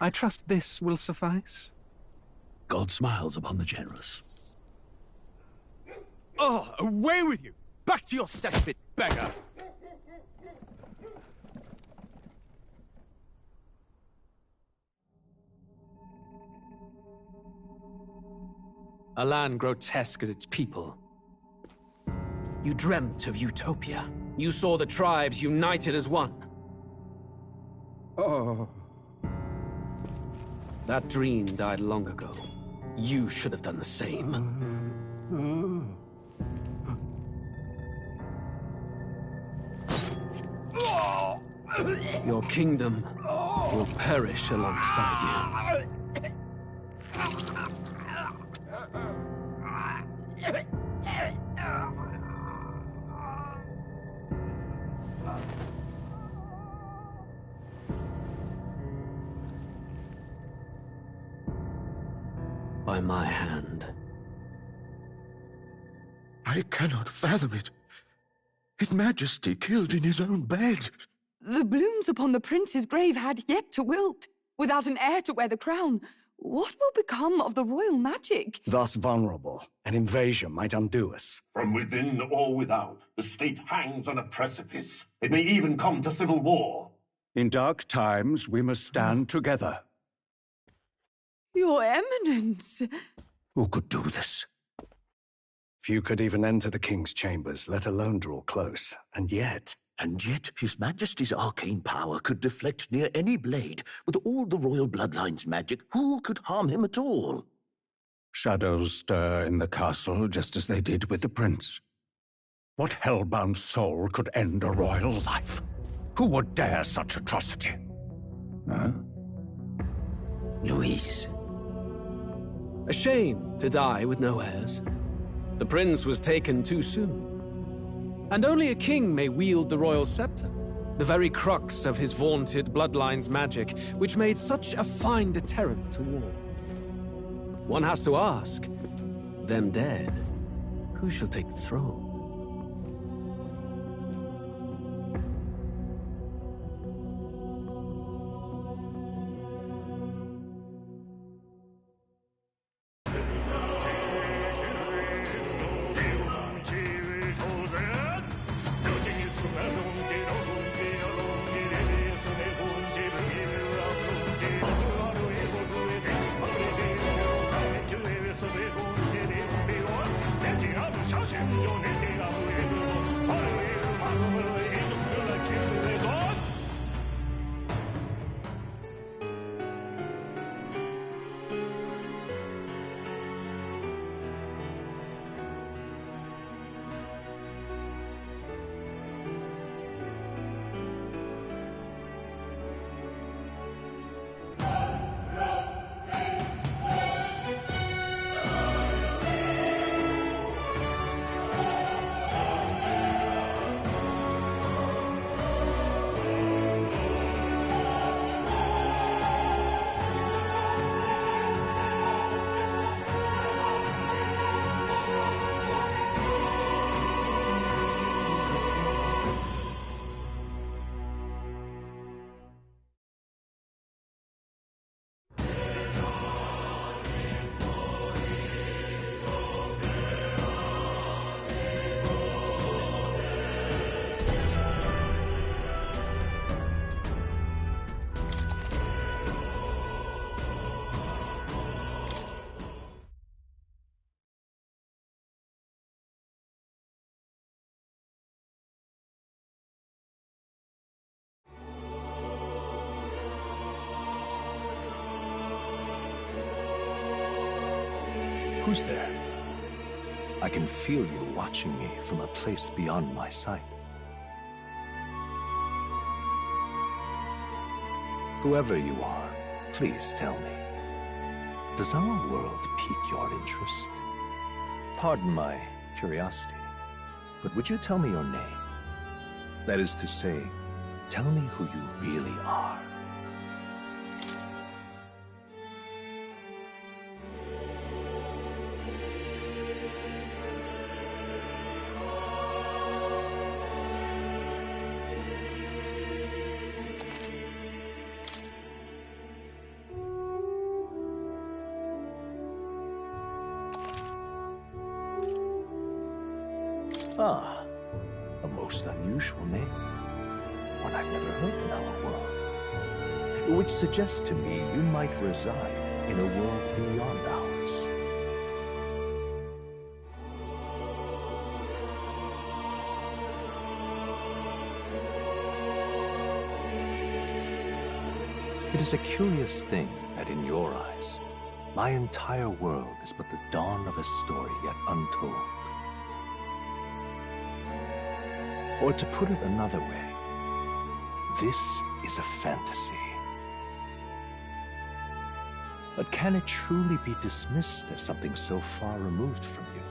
I trust this will suffice? God smiles upon the generous. Oh, away with you! Back to your cesspit, beggar! A land grotesque as its people. You dreamt of utopia. You saw the tribes united as one. Oh. That dream died long ago. You should have done the same. Your kingdom will perish alongside you. By my hand. I cannot fathom it. His Majesty killed in his own bed. The blooms upon the prince's grave had yet to wilt. Without an heir to wear the crown, what will become of the royal magic? Thus vulnerable, an invasion might undo us. From within or without, the state hangs on a precipice. It may even come to civil war. In dark times, we must stand together. Your Eminence! Who could do this? Few could even enter the king's chambers, let alone draw close. And yet His Majesty's arcane power could deflect near any blade. With all the royal bloodline's magic, who could harm him at all? shadows stir in the castle just as they did with the prince. What hellbound soul could end a royal life? Who would dare such atrocity? Huh? Luis. A shame to die with no heirs. The prince was taken too soon. And only a king may wield the royal scepter, the very crux of his vaunted bloodline's magic, which made such a fine deterrent to war. One has to ask, them dead, who shall take the throne? Who's there? I can feel you watching me from a place beyond my sight. Whoever you are, please tell me. Does our world pique your interest? Pardon my curiosity, but would you tell me your name? That is to say, tell me who you really are. Ah, a most unusual name. One I've never heard in our world. Which suggests to me you might reside in a world beyond ours. It is a curious thing that in your eyes, my entire world is but the dawn of a story yet untold. Or to put it another way, this is a fantasy. But can it truly be dismissed as something so far removed from you?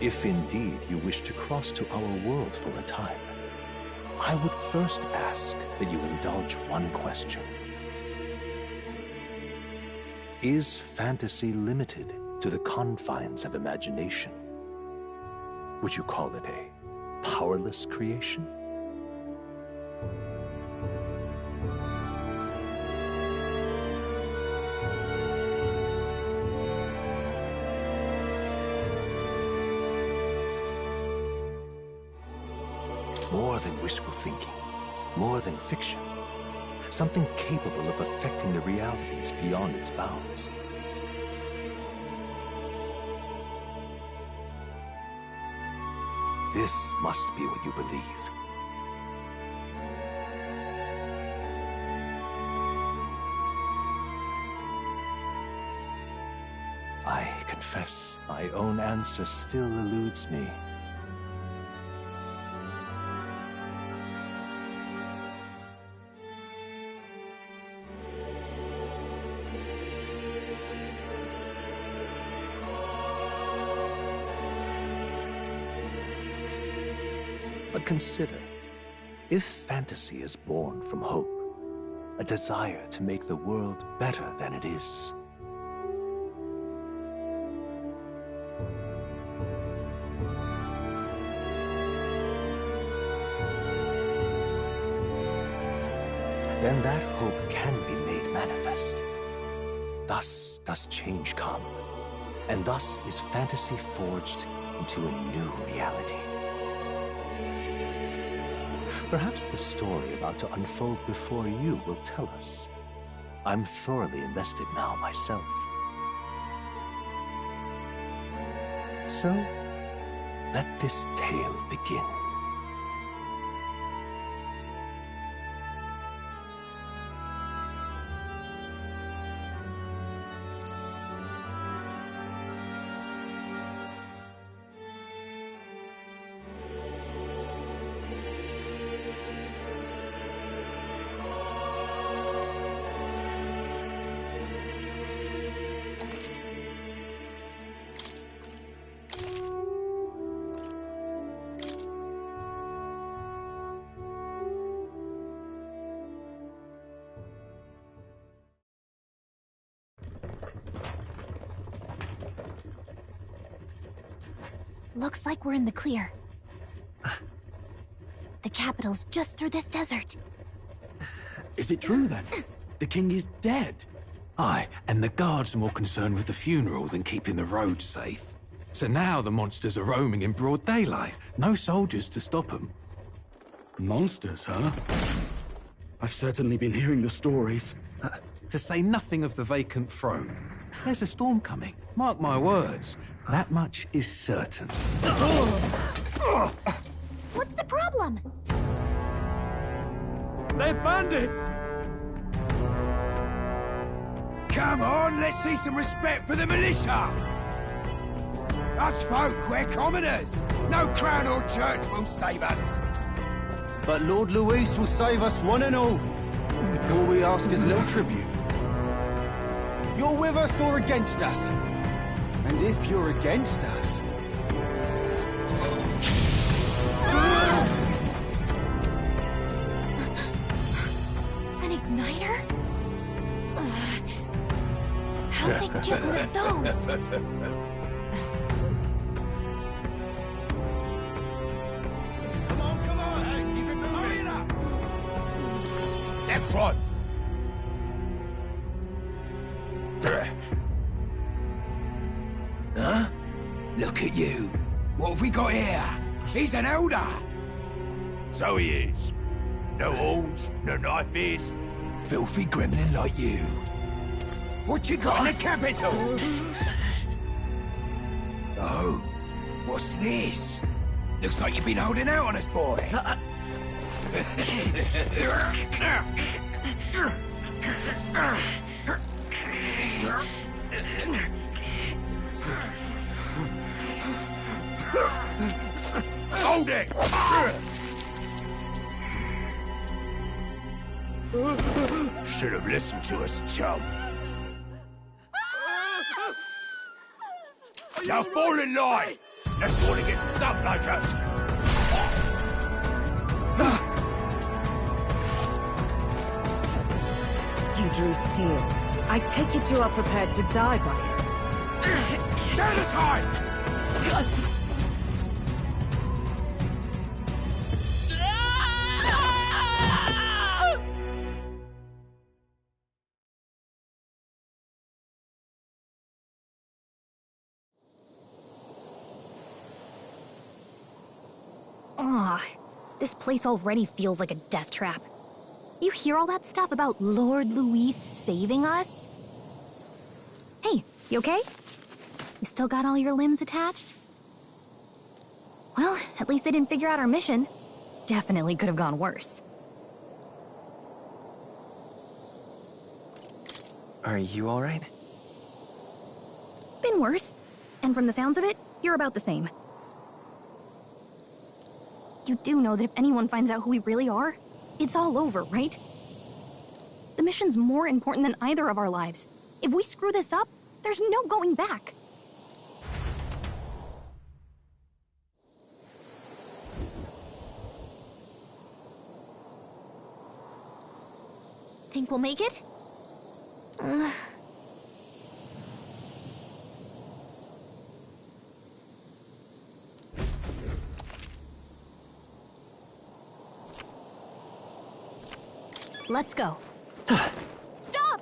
If indeed you wish to cross to our world for a time, I would first ask that you indulge one question. Is fantasy limited to the confines of imagination? Would you call it a powerless creation? More than wishful thinking, more than fiction, something capable of affecting the realities beyond its bounds. This must be what you believe. I confess, my own answer still eludes me. But consider, if fantasy is born from hope, a desire to make the world better than it is, then that hope can be made manifest. Thus does change come, and thus is fantasy forged into a new reality. Perhaps the story about to unfold before you will tell us. I'm thoroughly invested now myself. So, let this tale begin. Looks like we're in the clear. The capital's just through this desert. Is it true then? The king is dead? Aye, and the guards are more concerned with the funeral than keeping the roads safe. So now the monsters are roaming in broad daylight. No soldiers to stop them. Monsters, huh? I've certainly been hearing the stories. To say nothing of the vacant throne. There's a storm coming. Mark my words. That much is certain. What's the problem? They're bandits! Come on, let's see some respect for the militia! Us folk, we're commoners. No crown or church will save us. But Lord Luis will save us one and all. All we ask is a little tribute. You're with us or against us? And if you're against us... An igniter? How'd they get one of those? Come on! Hey, keep it moving! Hurry it up! Next one! Huh? Look at you. What have we got here? He's an elder. So he is. No horns, no knife is. Filthy gremlin like you. What you got in the capital? Oh, what's this? Looks like you've been holding out on us, boy. Hold it! Should have listened to us, chum. Now fall in line! Unless you want to get stuck like us! You drew steel. I take it you are prepared to die by it. Stand aside! This place already feels like a death trap. You hear all that stuff about Lord Louis saving us? Hey, you okay? You still got all your limbs attached? Well, at least they didn't figure out our mission. Definitely could have gone worse. Are you alright? Been worse. And from the sounds of it, you're about the same. You do know that if anyone finds out who we really are, it's all over, right? The mission's more important than either of our lives. If we screw this up, there's no going back. Think we'll make it? Let's go. Stop!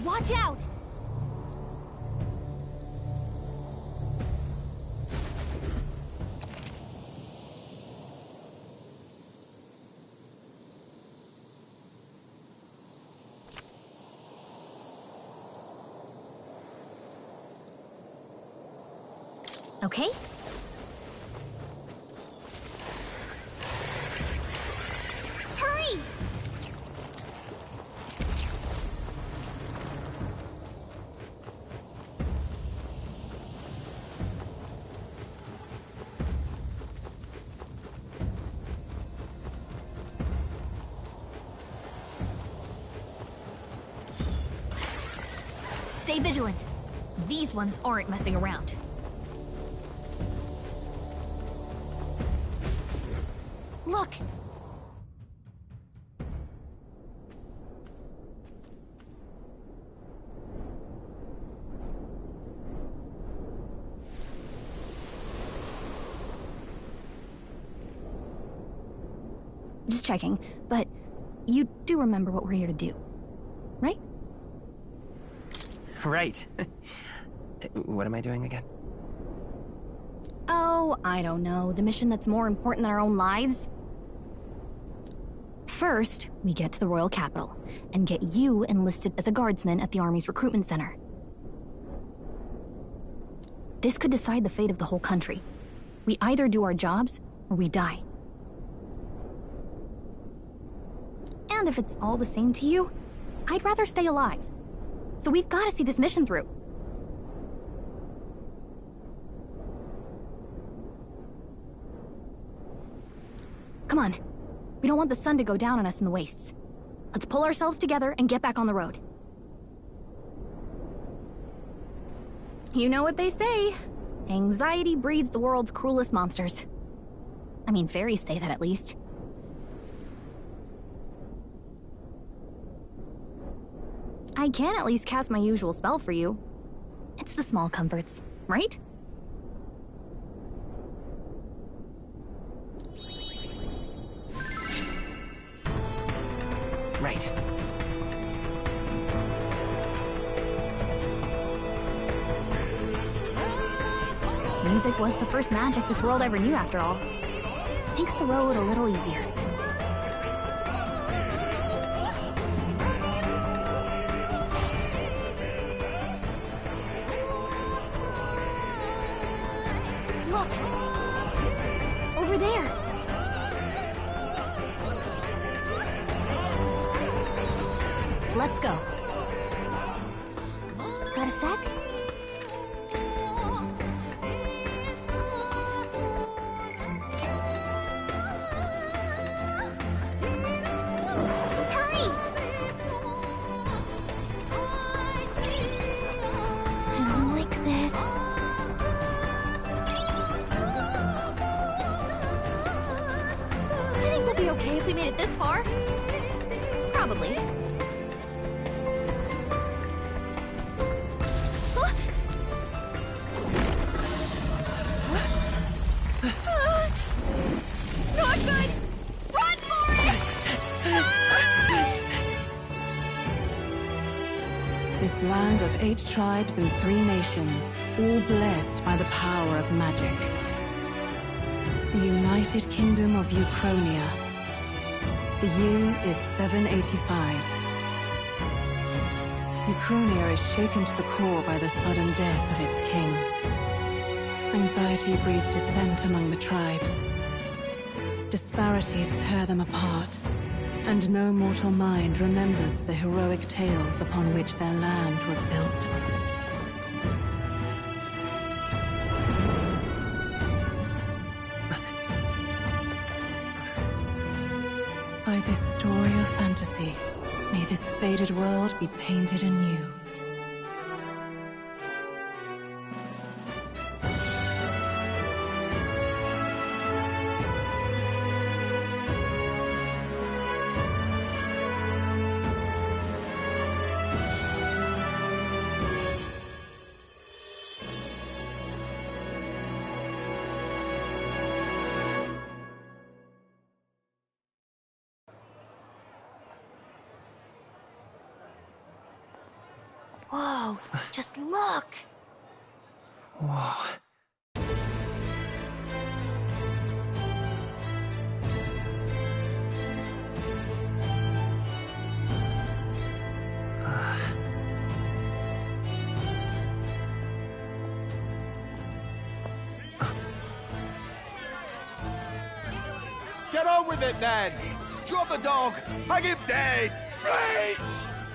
Watch out! Okay. Hurry! Stay vigilant. These ones aren't messing around. Look! Just checking, but you do remember what we're here to do, right? Right. What am I doing again? Oh, I don't know. The mission that's more important than our own lives? First, we get to the royal capital, and get you enlisted as a guardsman at the army's recruitment center. This could decide the fate of the whole country. We either do our jobs, or we die. And if it's all the same to you, I'd rather stay alive. So we've got to see this mission through. Come on. We don't want the sun to go down on us in the wastes. Let's pull ourselves together and get back on the road. You know what they say. Anxiety breeds the world's cruelest monsters. I mean, fairies say that at least. I can at least cast my usual spell for you. It's the small comforts, right? Right. Music was the first magic this world ever knew, after all. Makes the road a little easier. Look! Over there! Let's go. Got a sec? Hurry! I don't like this. I think we'll be okay if we made it this far. Probably. Not good! Run for it! This land of 8 tribes and 3 nations, all blessed by the power of magic. The United Kingdom of Ukronia. The year is 785. Ukronia is shaken to the core by the sudden death of its king. Anxiety breeds dissent among the tribes. Disparities tear them apart, and no mortal mind remembers the heroic tales upon which their land was built. By this story of fantasy, may this faded world be painted anew. Whoa, just look! Whoa. Get on with it, then! Drop the dog! Hang him dead! Please!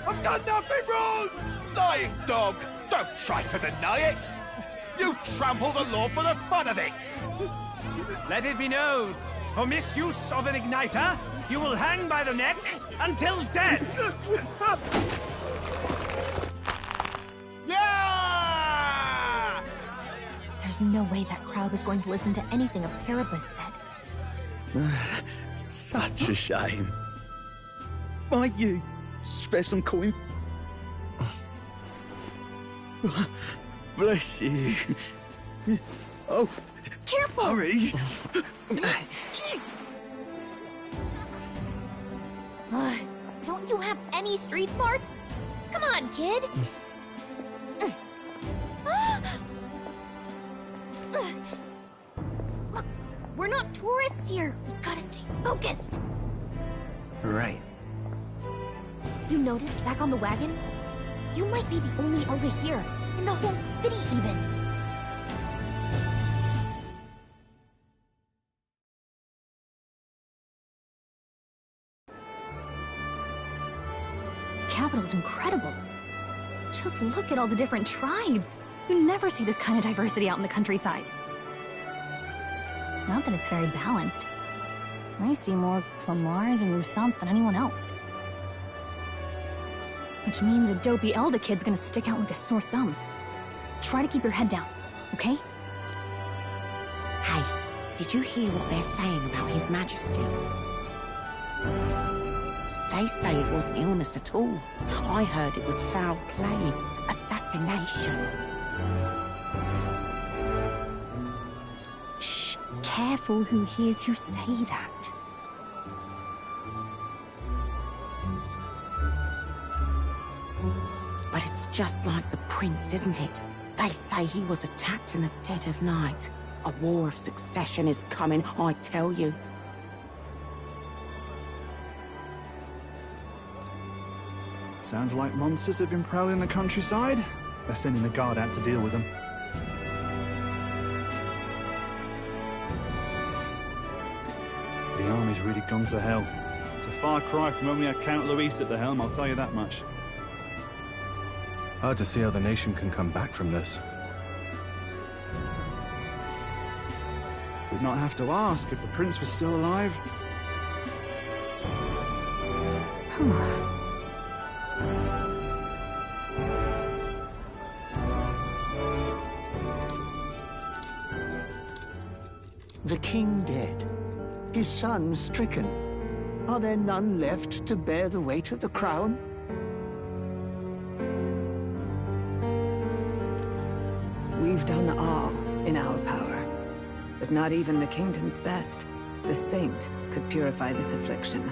I've done nothing wrong! Lying dog! Don't try to deny it! You trample the law for the fun of it! Let it be known, for misuse of an igniter, you will hang by the neck until dead! Yeah! There's no way that crowd was going to listen to anything a Paribus said. Such a shame. Might you spare some coin? Bless you. Oh, careful! Hurry! Don't you have any street smarts? Come on, kid! Look, we're not tourists here. We gotta stay focused. Right. You noticed back on the wagon? You might be the only Elder here, in the whole city even. Capital's incredible. Just look at all the different tribes. You never see this kind of diversity out in the countryside. Not that it's very balanced. I see more Clamars and Roussants than anyone else. Which means a dopey Elder kid's gonna stick out like a sore thumb. Try to keep your head down, okay? Hey, did you hear what they're saying about His Majesty? They say it wasn't illness at all. I heard it was foul play, assassination. Shh, careful who hears you say that. But it's just like the prince, isn't it? They say he was attacked in the dead of night. A war of succession is coming, I tell you. Sounds like monsters have been prowling the countryside. They're sending a guard out to deal with them. The army's really gone to hell. It's a far cry from when we had Count Luis at the helm, I'll tell you that much. Hard to see how the nation can come back from this. We'd not have to ask if the prince was still alive. The king dead, his son stricken. Are there none left to bear the weight of the crown? We've done all in our power, but not even the kingdom's best, the saint, could purify this affliction.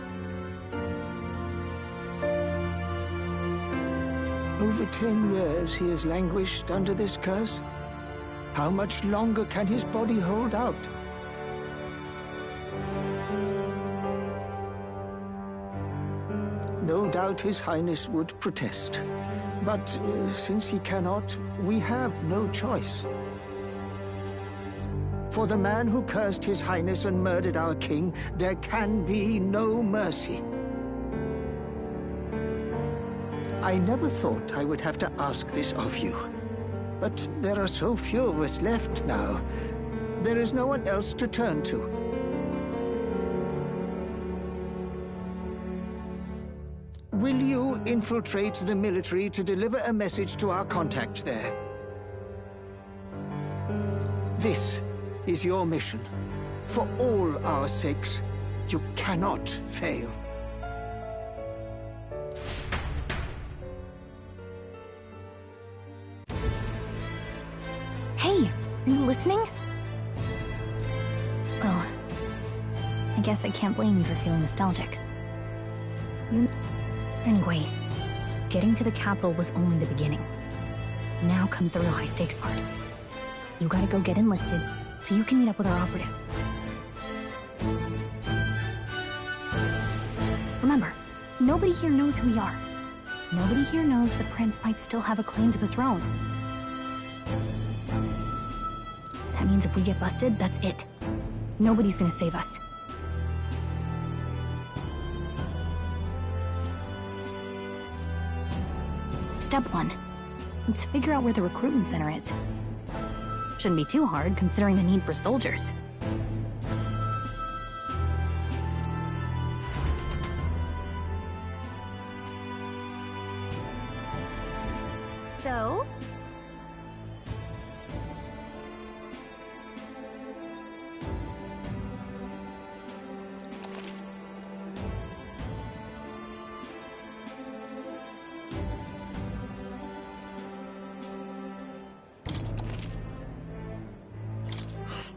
Over 10 years he has languished under this curse. How much longer can his body hold out? No doubt His Highness would protest. But since he cannot, we have no choice. For the man who cursed His Highness and murdered our king, there can be no mercy. I never thought I would have to ask this of you. But there are so few of us left now. There is no one else to turn to. Will you infiltrate the military to deliver a message to our contact there? This is your mission. For all our sakes, you cannot fail. Hey, are you listening? Oh, I guess I can't blame you for feeling nostalgic. Anyway, getting to the capital was only the beginning. Now comes the real high-stakes part. You gotta go get enlisted, so you can meet up with our operative. Remember, nobody here knows who we are. Nobody here knows the prince might still have a claim to the throne. That means if we get busted, that's it. Nobody's gonna save us. Step 1. Let's figure out where the recruitment center is. Shouldn't be too hard, considering the need for soldiers. So?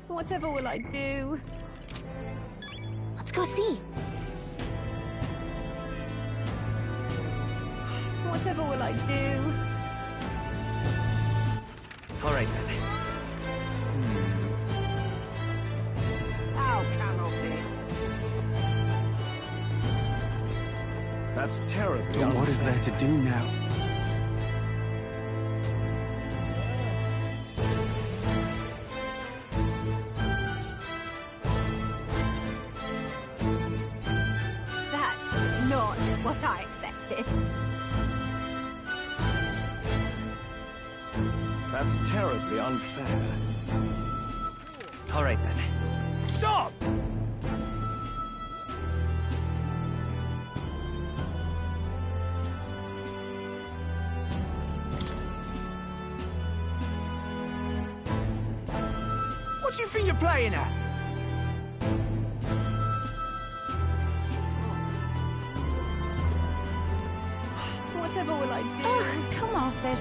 Whatever will I do? Let's go see. Whatever will I do? All right, then. How canopy? That's terrible. But what is there to do now? What I expected. That's terribly unfair. All right, then. Stop! What do you think you're playing at? Whatever will I do? Oh, come off it.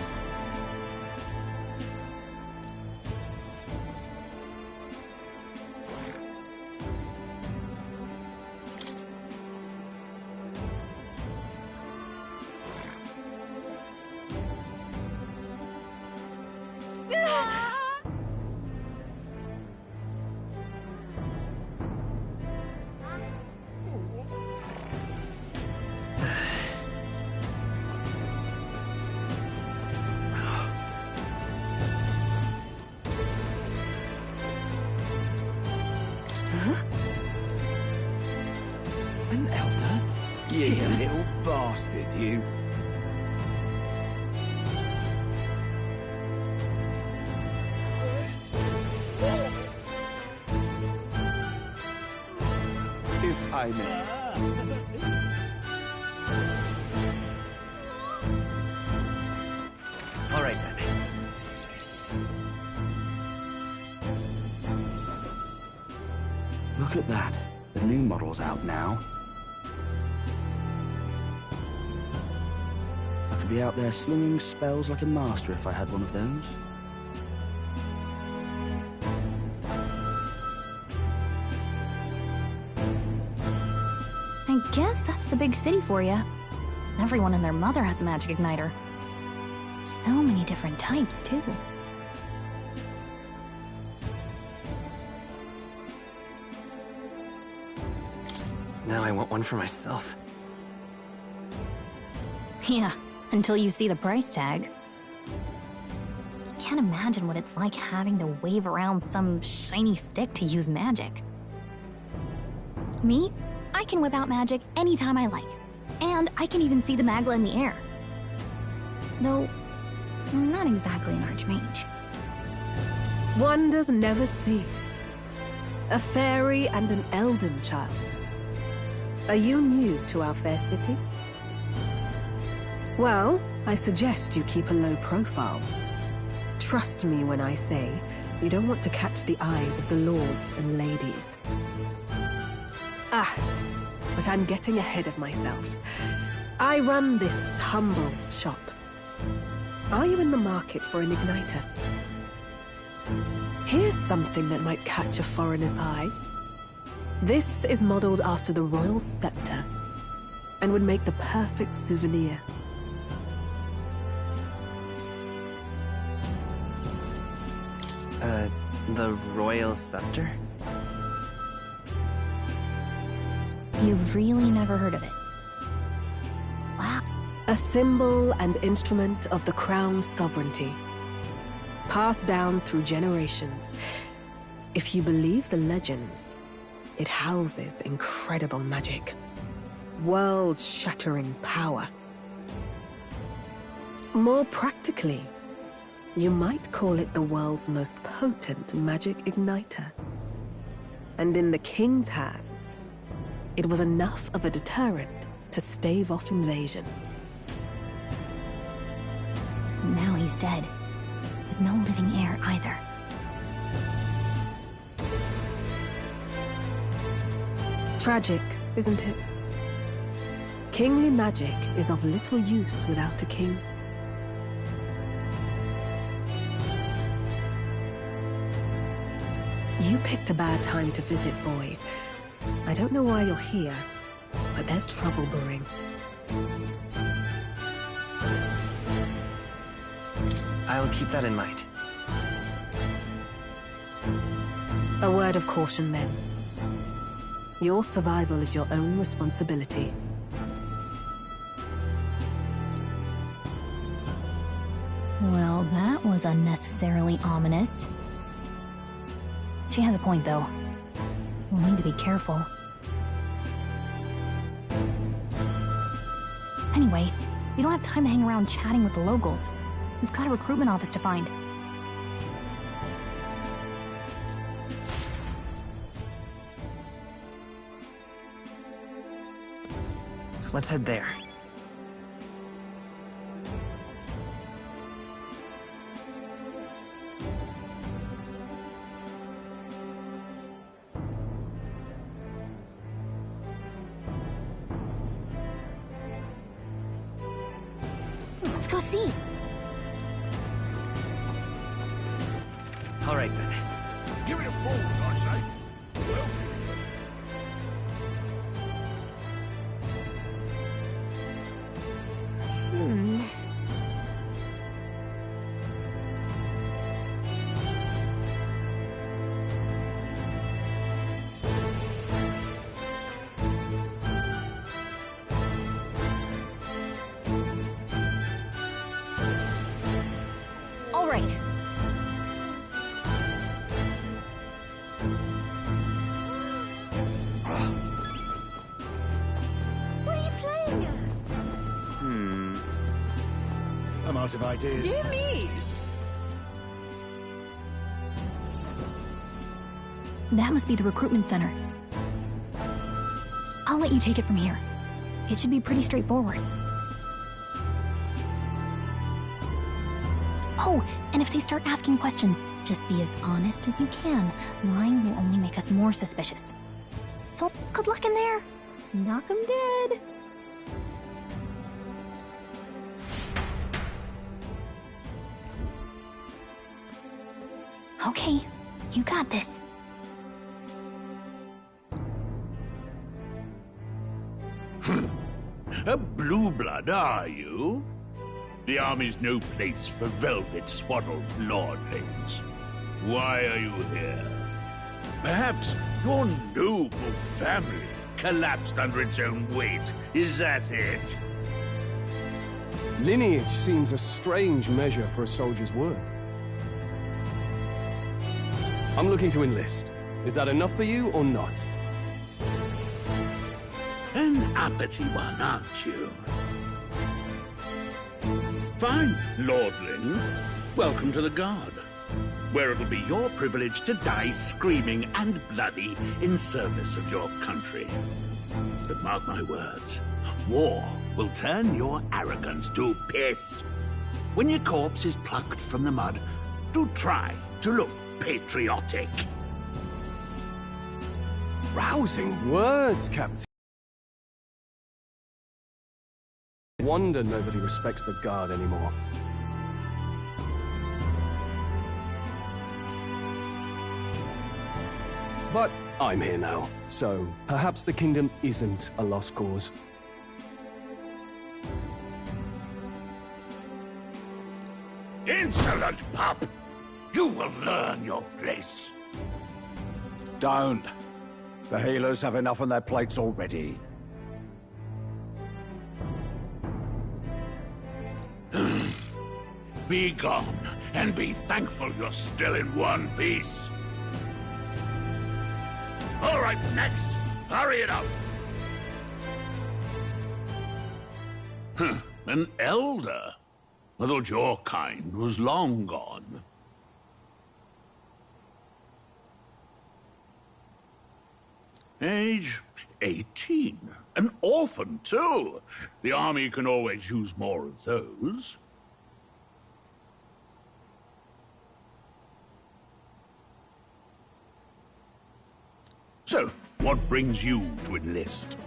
An elder? You little bastard, you. If I may. All right, then. Look at that. The new model's out now. I could be out there slinging spells like a master if I had one of those. I guess that's the big city for you. Everyone and their mother has a magic igniter. So many different types, too. Now I want one for myself. Yeah, until you see the price tag. Can't imagine what it's like having to wave around some shiny stick to use magic. Me? I can whip out magic anytime I like. And I can even see the Magla in the air. Though, I'm not exactly an archmage. Wonders never cease. A fairy and an elden child. Are you new to our fair city? Well, I suggest you keep a low profile. Trust me when I say you don't want to catch the eyes of the lords and ladies. But I'm getting ahead of myself. I run this humble shop. Are you in the market for an igniter? Here's something that might catch a foreigner's eye. This is modeled after the royal scepter and would make the perfect souvenir. The royal scepter? You've really never heard of it. Wow. A symbol and instrument of the crown's sovereignty. Passed down through generations. If you believe the legends, it houses incredible magic. World-shattering power. More practically, you might call it the world's most potent magic igniter. And in the king's hands, it was enough of a deterrent to stave off invasion. Now he's dead, with no living heir either. Tragic, isn't it? Kingly magic is of little use without a king. You picked a bad time to visit, boy. I don't know why you're here, but there's trouble brewing. I'll keep that in mind. A word of caution, then. Your survival is your own responsibility. Well, that was unnecessarily ominous. She has a point, though. We'll need to be careful. Anyway, we don't have time to hang around chatting with the locals. We've got a recruitment office to find. Let's head there. go see. All right, then. Give it a forward, I say. Who else can All right. What are you playing at? I'm out of ideas. Dear me! That must be the recruitment center. I'll let you take it from here. It should be pretty straightforward. Oh, and if they start asking questions, just be as honest as you can. Lying will only make us more suspicious. So, good luck in there. Knock 'em dead. Okay, you got this. A blue blood, are you? The army's no place for velvet-swaddled lordlings. Why are you here? Perhaps your noble family collapsed under its own weight. Is that it? Lineage seems a strange measure for a soldier's worth. I'm looking to enlist. Is that enough for you or not? An uppity one, aren't you? Fine, lordling. Welcome to the Guard, where it'll be your privilege to die screaming and bloody in service of your country. But mark my words, war will turn your arrogance to piss. When your corpse is plucked from the mud, do try to look patriotic. Rousing words, Captain. Wonder nobody respects the Guard anymore. But I'm here now, so perhaps the kingdom isn't a lost cause. Insolent pup! You will learn your place. Don't. The healers have enough on their plates already. Be gone, and be thankful you're still in one piece. All right, next. Hurry it up. An elder? I thought your kind was long gone. Age 18. An orphan, too. The army can always use more of those. So, what brings you to enlist?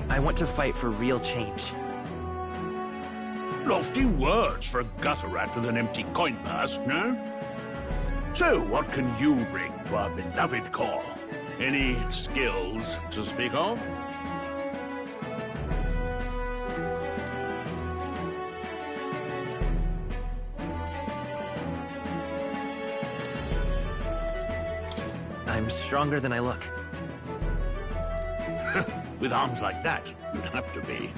I want to fight for real change. Lofty words for a gutter rat with an empty coin purse, no? So, what can you bring to our beloved corps? Any skills to speak of? I'm stronger than I look. With arms like that, you'd have to be.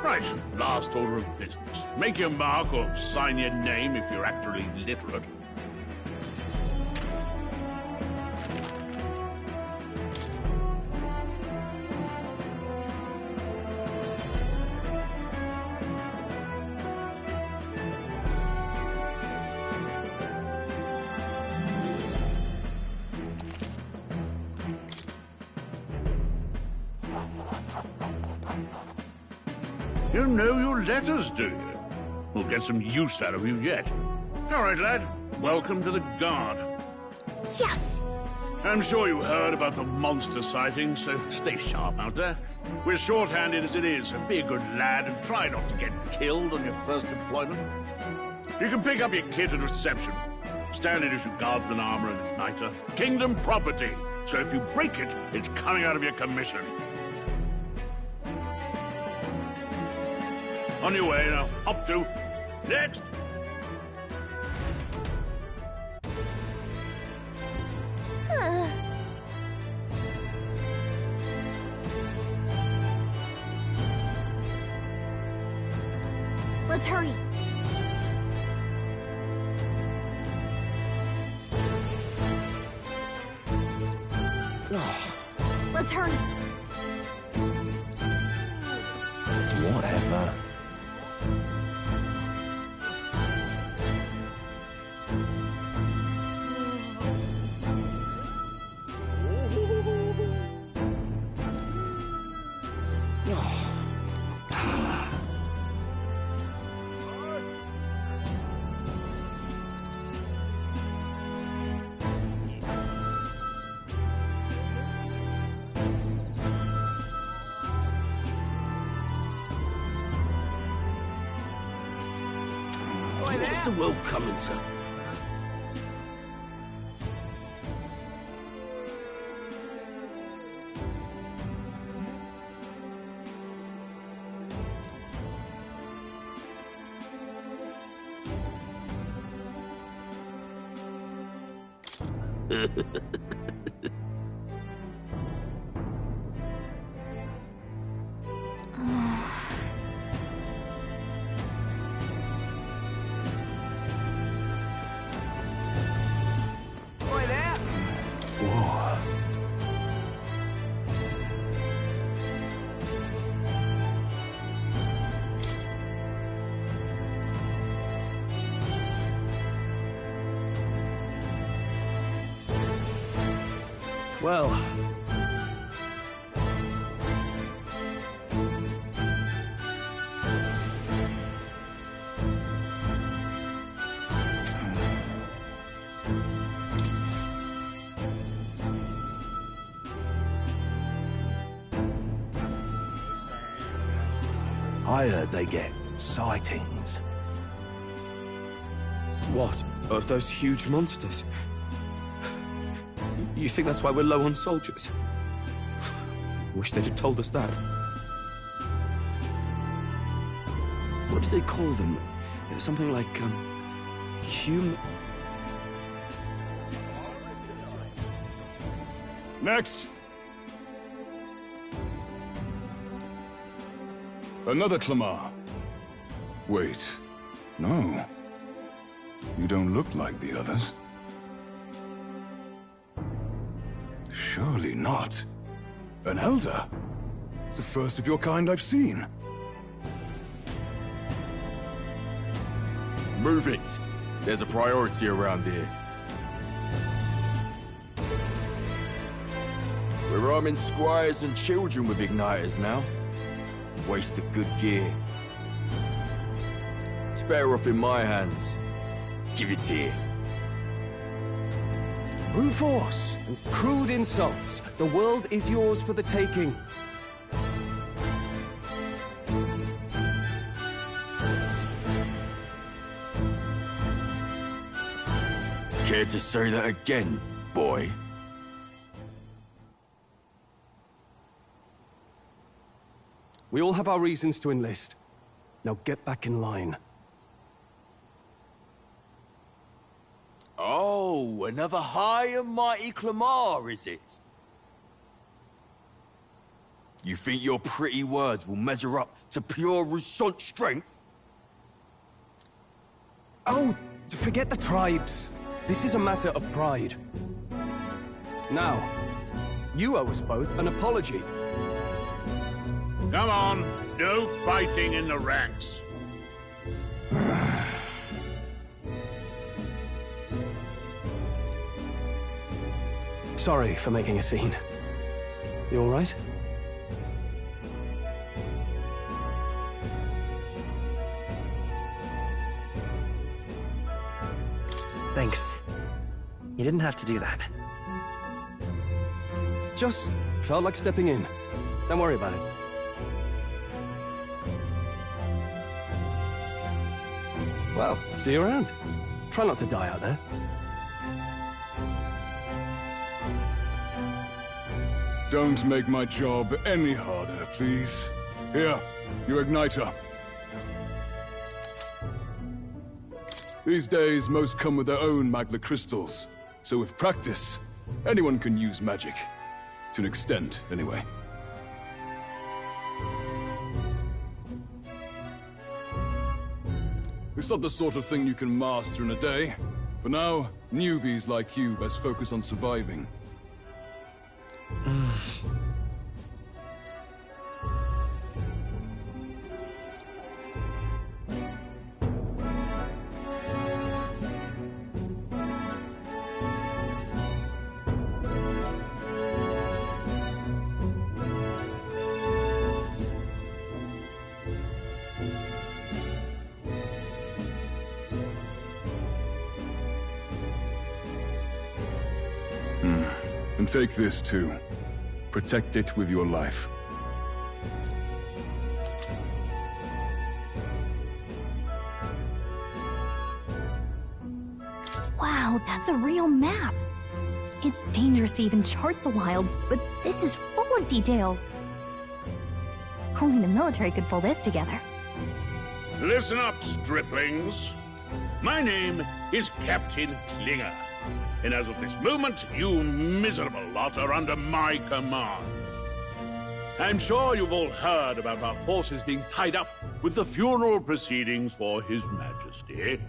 Right, last order of business. Make your mark or sign your name if you're actually literate. You know your letters, do you? We'll get some use out of you yet. All right, lad. Welcome to the Guard. Yes! I'm sure you heard about the monster sighting, so stay sharp out there. We're short-handed as it is, so be a good lad and try not to get killed on your first deployment. You can pick up your kit at reception. Standard issue guardsman armor and igniter. Kingdom property. So if you break it, it's coming out of your commission. On your way now. Up to. Next! Let's hurry. Let's hurry. Whatever. What's the world coming to? Well... I heard they get sightings. What? Of those huge monsters? You think that's why we're low on soldiers? Wish they'd have told us that. What do they call them? Something like, human... Next! Another Clamar. Wait, no. You don't look like the others. Surely not. An elder? It's the first of your kind I've seen. Move it. There's a priority around here. We're arming squires and children with igniters now. Waste of good gear. It's better off in my hands. Give it here. Brute force and crude insults. The world is yours for the taking. Care to say that again, boy? We all have our reasons to enlist. Now get back in line. Oh, another high and mighty Clamar, is it? You think your pretty words will measure up to pure Rousant strength? Oh, forget the tribes. This is a matter of pride. Now, you owe us both an apology. Come on, no fighting in the ranks. Sorry for making a scene. You all right? Thanks. You didn't have to do that. Just felt like stepping in. Don't worry about it. Well, see you around. Try not to die out there. Don't make my job any harder, please. Here, your igniter. These days, most come with their own magla crystals. So with practice, anyone can use magic. To an extent, anyway. It's not the sort of thing you can master in a day. For now, newbies like you best focus on surviving. And take this too. Protect it with your life. Wow, that's a real map. It's dangerous to even chart the wilds, but this is full of details. Only the military could pull this together. Listen up, striplings. My name is Captain Klinger. And as of this moment, you miserable lot are under my command. I'm sure you've all heard about our forces being tied up with the funeral proceedings for His Majesty.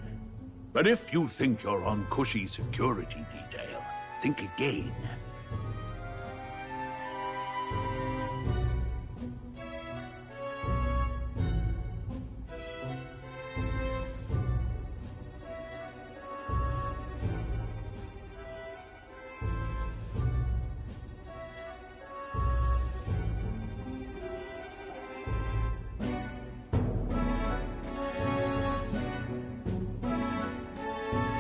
But if you think you're on cushy security detail, think again.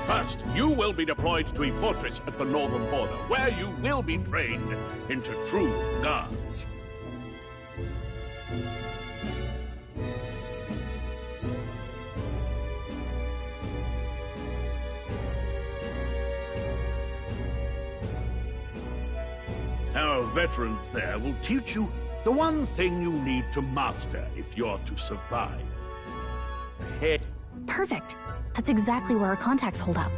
First, you will be deployed to a fortress at the northern border, where you will be trained into true guards. Our veterans there will teach you the one thing you need to master if you're to survive. Perfect. That's exactly where our contacts hold up.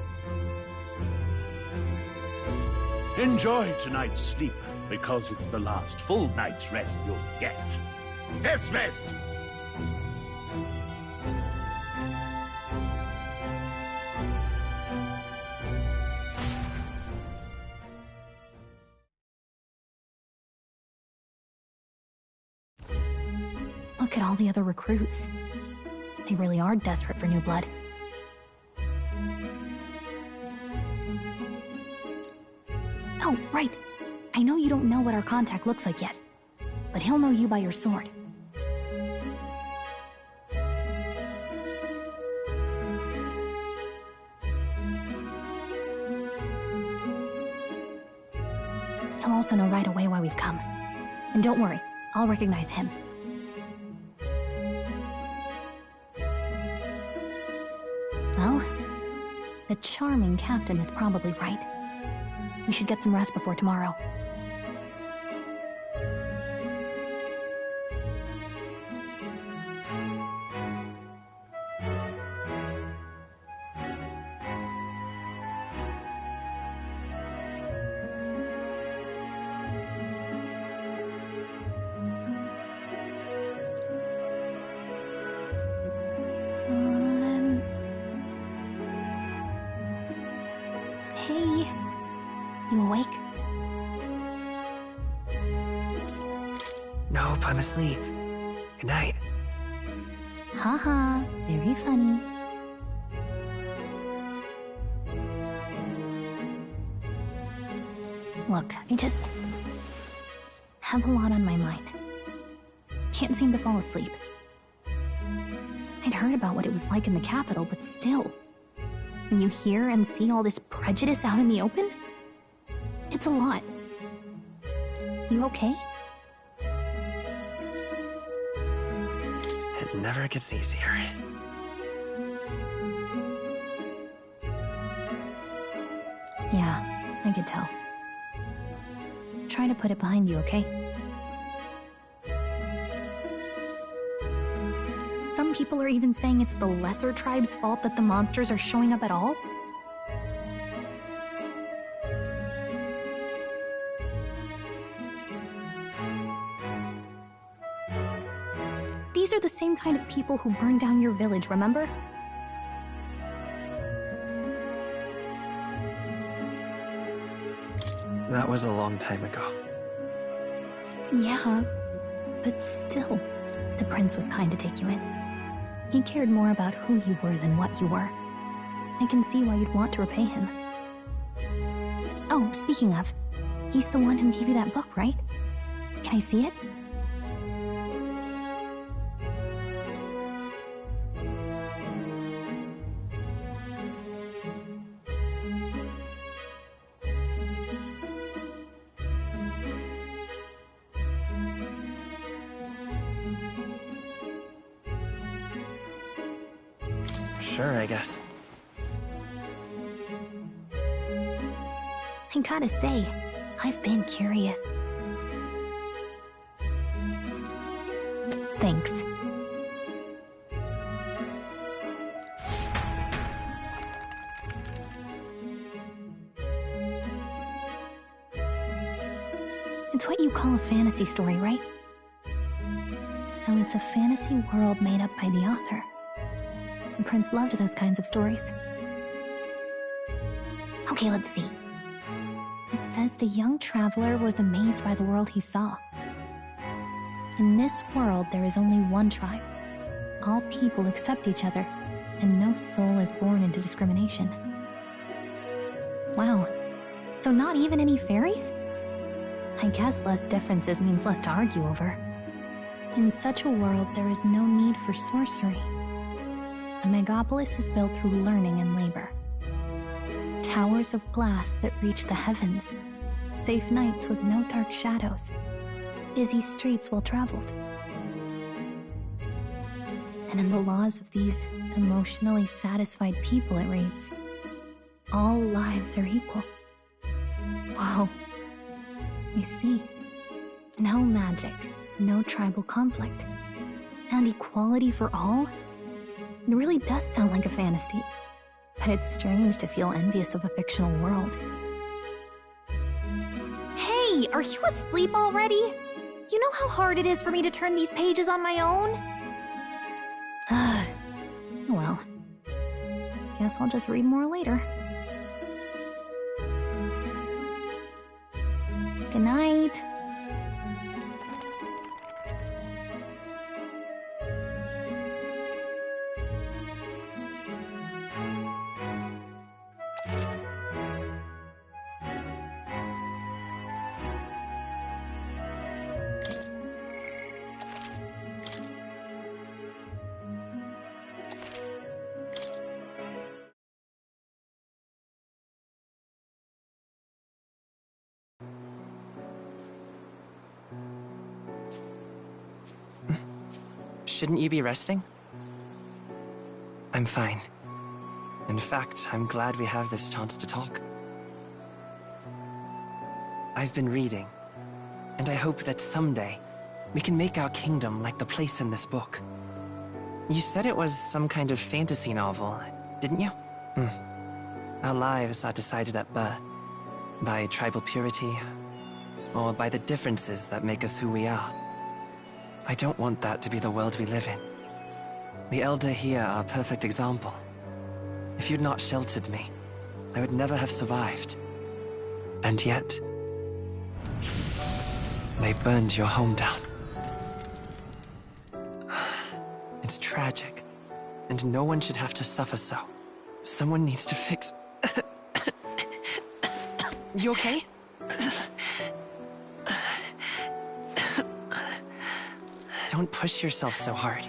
Enjoy tonight's sleep, because it's the last full night's rest you'll get. Dismissed! Look at all the other recruits. They really are desperate for new blood. Oh, right. I know you don't know what our contact looks like yet, but he'll know you by your sword. He'll also know right away why we've come. And don't worry, I'll recognize him. Well, the charming captain is probably right. We should get some rest before tomorrow. Hey. You awake? Nope, I'm asleep. Good night. Haha, very funny. Look, I just have a lot on my mind. Can't seem to fall asleep. I'd heard about what it was like in the capital, but still. and you hear and see all this prejudice out in the open? It's a lot. You okay? It never gets easier. Yeah, I could tell. Try to put it behind you, okay? Some people are even saying it's the lesser tribe's fault that the monsters are showing up at all. These are the same kind of people who burned down your village, remember? That was a long time ago. Yeah, but still, the prince was kind to take you in. He cared more about who you were than what you were. I can see why you'd want to repay him. Oh, speaking of, he's the one who gave you that book, right? Can I see it? Sure, I guess. I gotta say, I've been curious. Thanks. It's what you call a fantasy story, right? So it's a fantasy world made up by the author. The prince loved those kinds of stories. Okay, let's see. It says the young traveler was amazed by the world he saw. In this world, there is only one tribe. All people accept each other, and no soul is born into discrimination. Wow. So not even any fairies? I guess less differences means less to argue over. In such a world, there is no need for sorcery. The Megapolis is built through learning and labor. Towers of glass that reach the heavens. Safe nights with no dark shadows. Busy streets well traveled. And in the laws of these emotionally satisfied people, it reads, all lives are equal. Whoa. I see. No magic, no tribal conflict, and equality for all? It really does sound like a fantasy, but it's strange to feel envious of a fictional world. Hey, are you asleep already? You know how hard it is for me to turn these pages on my own? Well, guess I'll just read more later. Good night. Shouldn't you be resting? I'm fine. In fact, I'm glad we have this chance to talk. I've been reading, and I hope that someday we can make our kingdom like the place in this book. You said it was some kind of fantasy novel, didn't you? Our lives are decided at birth, by tribal purity, or by the differences that make us who we are. I don't want that to be the world we live in. The Elder here are a perfect example. If you'd not sheltered me, I would never have survived. And yet, they burned your home down. It's tragic, and no one should have to suffer so. Someone needs to fix... You okay? Don't push yourself so hard.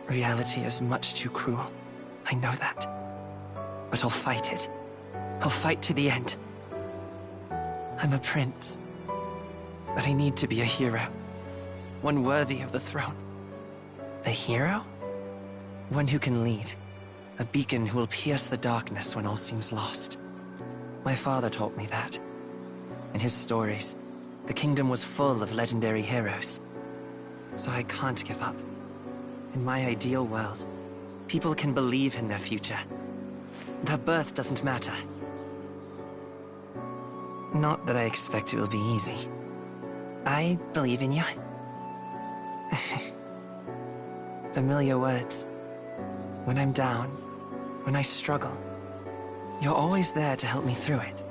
Reality is much too cruel. I know that. but I'll fight it. I'll fight to the end. I'm a prince, but I need to be a hero. One worthy of the throne. A hero? One who can lead. A beacon who will pierce the darkness when all seems lost. My father taught me that. In his stories, the kingdom was full of legendary heroes. So I can't give up. In my ideal world, people can believe in their future. Their birth doesn't matter. Not that I expect it will be easy. I believe in you. Familiar words. When I'm down, when I struggle, you're always there to help me through it.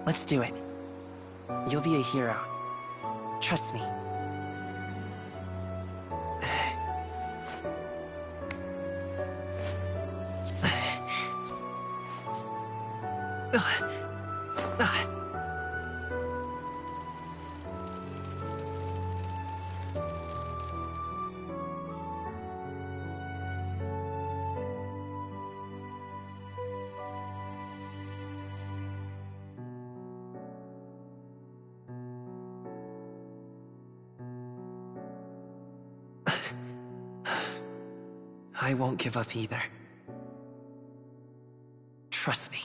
Let's do it. You'll be a hero. Trust me. I won't give up either. Trust me.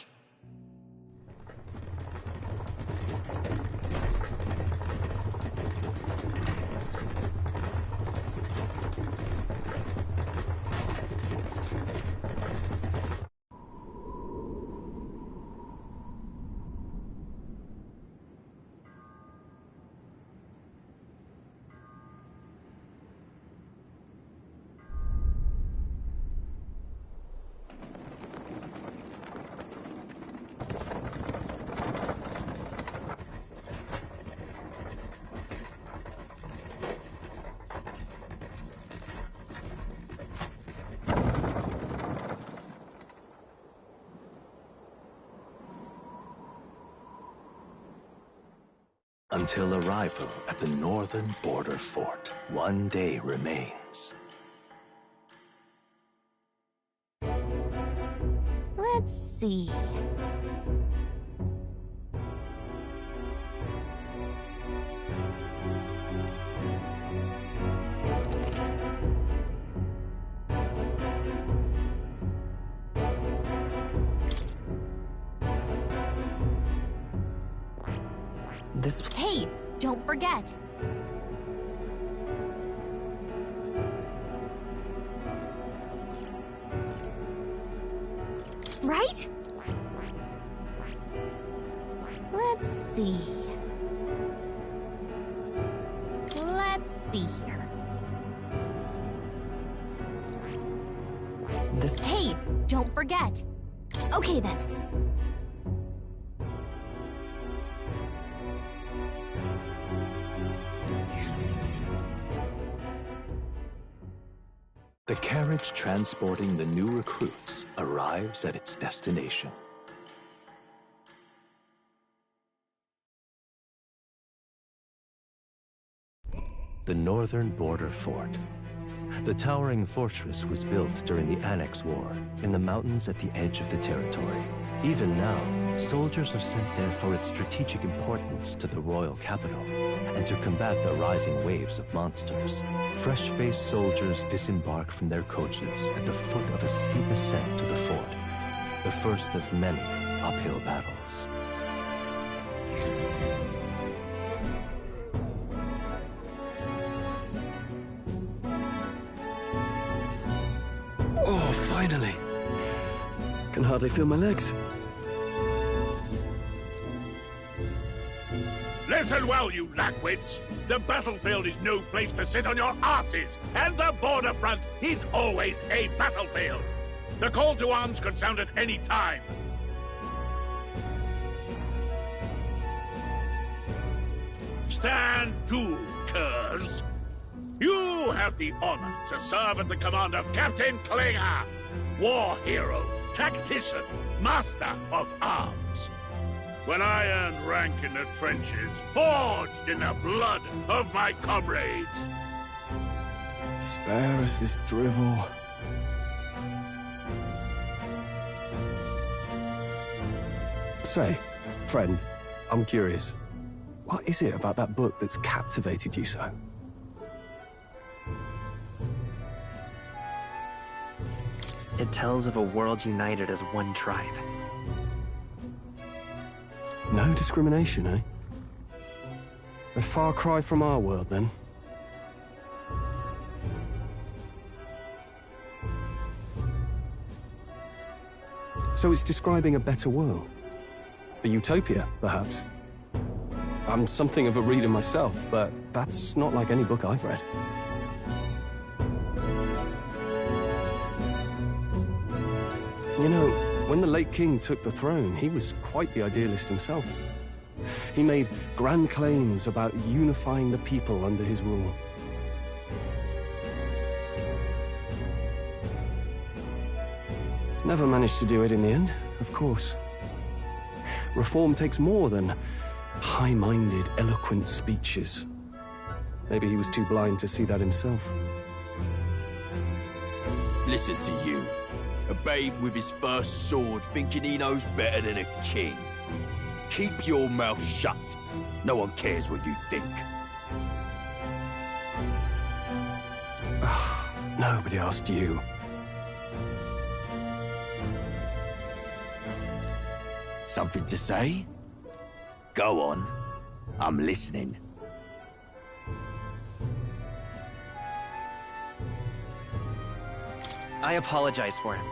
Until arrival at the northern border fort, one day remains. Let's see. Hey, don't forget. Right? Let's see. Let's see here. Hey, don't forget. Okay then. The carriage transporting the new recruits arrives at its destination. The northern border fort. The towering fortress was built during the Annex War in the mountains at the edge of the territory. Even now, soldiers are sent there for its strategic importance to the royal capital and to combat the rising waves of monsters. Fresh-faced soldiers disembark from their coaches at the foot of a steep ascent to the fort, the first of many uphill battles. Oh, finally! Can hardly feel my legs. Listen well, you lackwits. The battlefield is no place to sit on your asses, and the border front is always a battlefield. The call to arms could sound at any time. Stand to, curs. You have the honor to serve at the command of Captain Klinger, war hero, tactician, master of arms. When I earned rank in the trenches, forged in the blood of my comrades. Spare us this drivel. Say, friend, I'm curious. What is it about that book that's captivated you so? It tells of a world united as one tribe. No discrimination, eh? A far cry from our world, then. So it's describing a better world. A utopia, perhaps. I'm something of a reader myself, but that's not like any book I've read. You know, when the late king took the throne, he was quite the idealist himself. He made grand claims about unifying the people under his rule. Never managed to do it in the end, of course. Reform takes more than high-minded, eloquent speeches. Maybe he was too blind to see that himself. Listen to you. A babe with his first sword thinking he knows better than a king. Keep your mouth shut. No one cares what you think. Nobody asked you. Something to say? Go on. I'm listening. I apologize for him.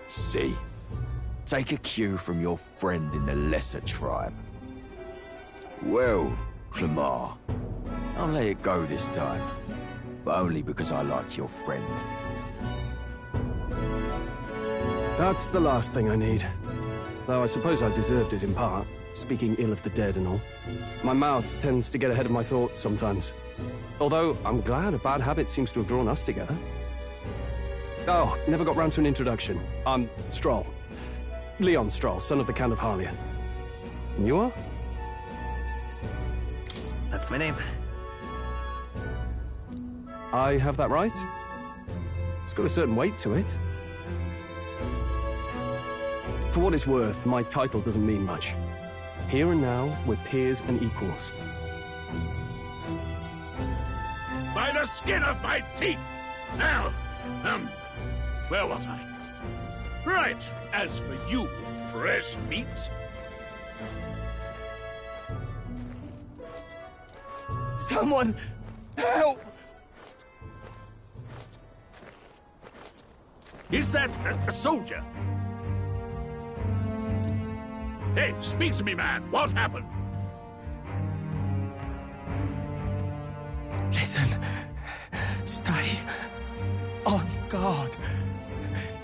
See? Take a cue from your friend in the lesser tribe. Well, Clemar, I'll let it go this time. But only because I like your friend. That's the last thing I need. Though I suppose I deserved it in part, speaking ill of the dead and all. My mouth tends to get ahead of my thoughts sometimes. Although, I'm glad a bad habit seems to have drawn us together. Oh, never got round to an introduction. I'm Stroll. Leon Stroll, son of the Count of Harlia. And you are? That's my name. I have that right? It's got a certain weight to it. For what it's worth, my title doesn't mean much. Here and now, we're peers and equals. By the skin of my teeth! Now, where was I? Right, as for you, fresh meat. Someone, help! Is that a soldier? Hey, speak to me, man. What happened? Listen. Stay on guard.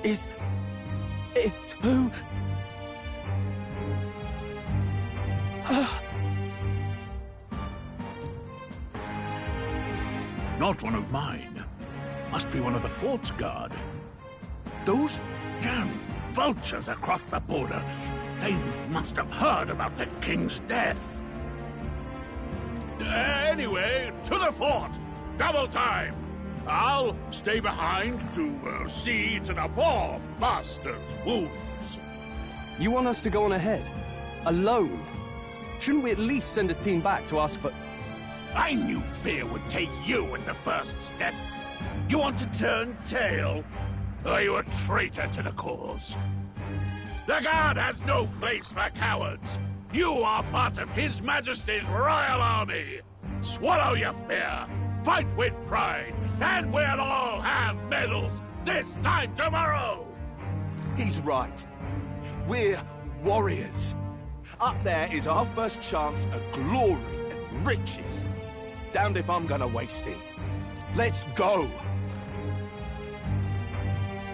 It's too... Not one of mine. Must be one of the fort's guard. Those damn vultures across the border. They must have heard about the king's death. Anyway, to the fort. Double time. I'll stay behind to see to the poor bastard's wounds. You want us to go on ahead? Alone? Shouldn't we at least send a team back to ask for... I knew fear would take you at the first step. You want to turn tail? Are you a traitor to the cause? The Guard has no place for cowards. You are part of His Majesty's Royal Army. Swallow your fear, fight with pride, and we'll all have medals this time tomorrow! He's right. We're warriors. Up there is our first chance at glory and riches. Damned if I'm gonna waste it. Let's go!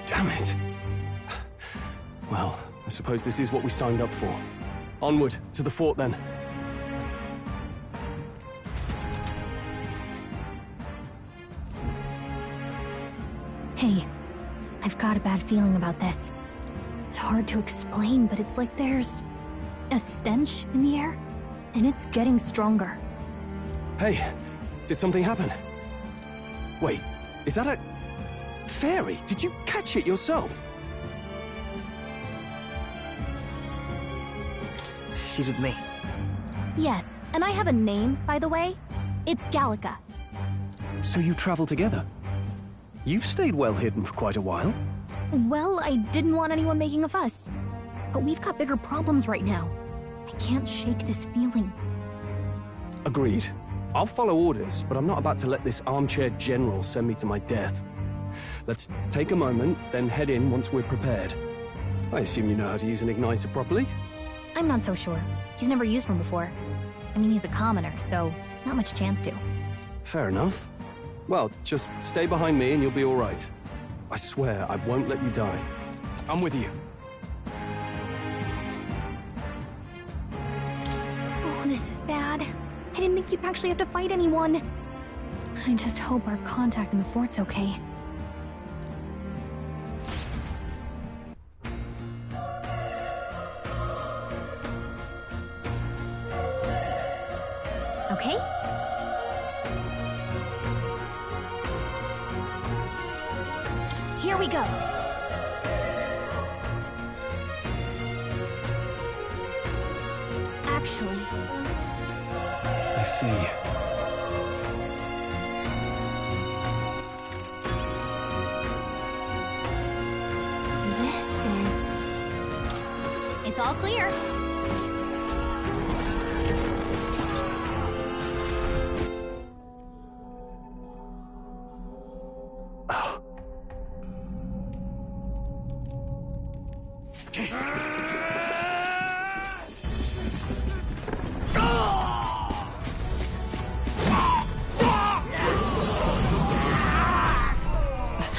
Damn it. Well, I suppose this is what we signed up for. Onward, to the fort then. Hey, I've got a bad feeling about this. It's hard to explain, but it's like there's a stench in the air, and it's getting stronger. Hey, did something happen? Wait, is that a... fairy? Did you catch it yourself? She's with me. Yes, and I have a name, by the way. It's Gallica. So you travel together? You've stayed well hidden for quite a while. Well, I didn't want anyone making a fuss. But we've got bigger problems right now. I can't shake this feeling. Agreed. I'll follow orders, but I'm not about to let this armchair general send me to my death. Let's take a moment, then head in once we're prepared. I assume you know how to use an igniter properly? I'm not so sure. He's never used one before. I mean, he's a commoner, so not much chance to. Fair enough. Well, just stay behind me and you'll be all right. I swear I won't let you die. I'm with you. Oh, this is bad. I didn't think you'd actually have to fight anyone. I just hope our contact in the fort's okay. Okay? Here we go. Actually... I see. This is... It's all clear.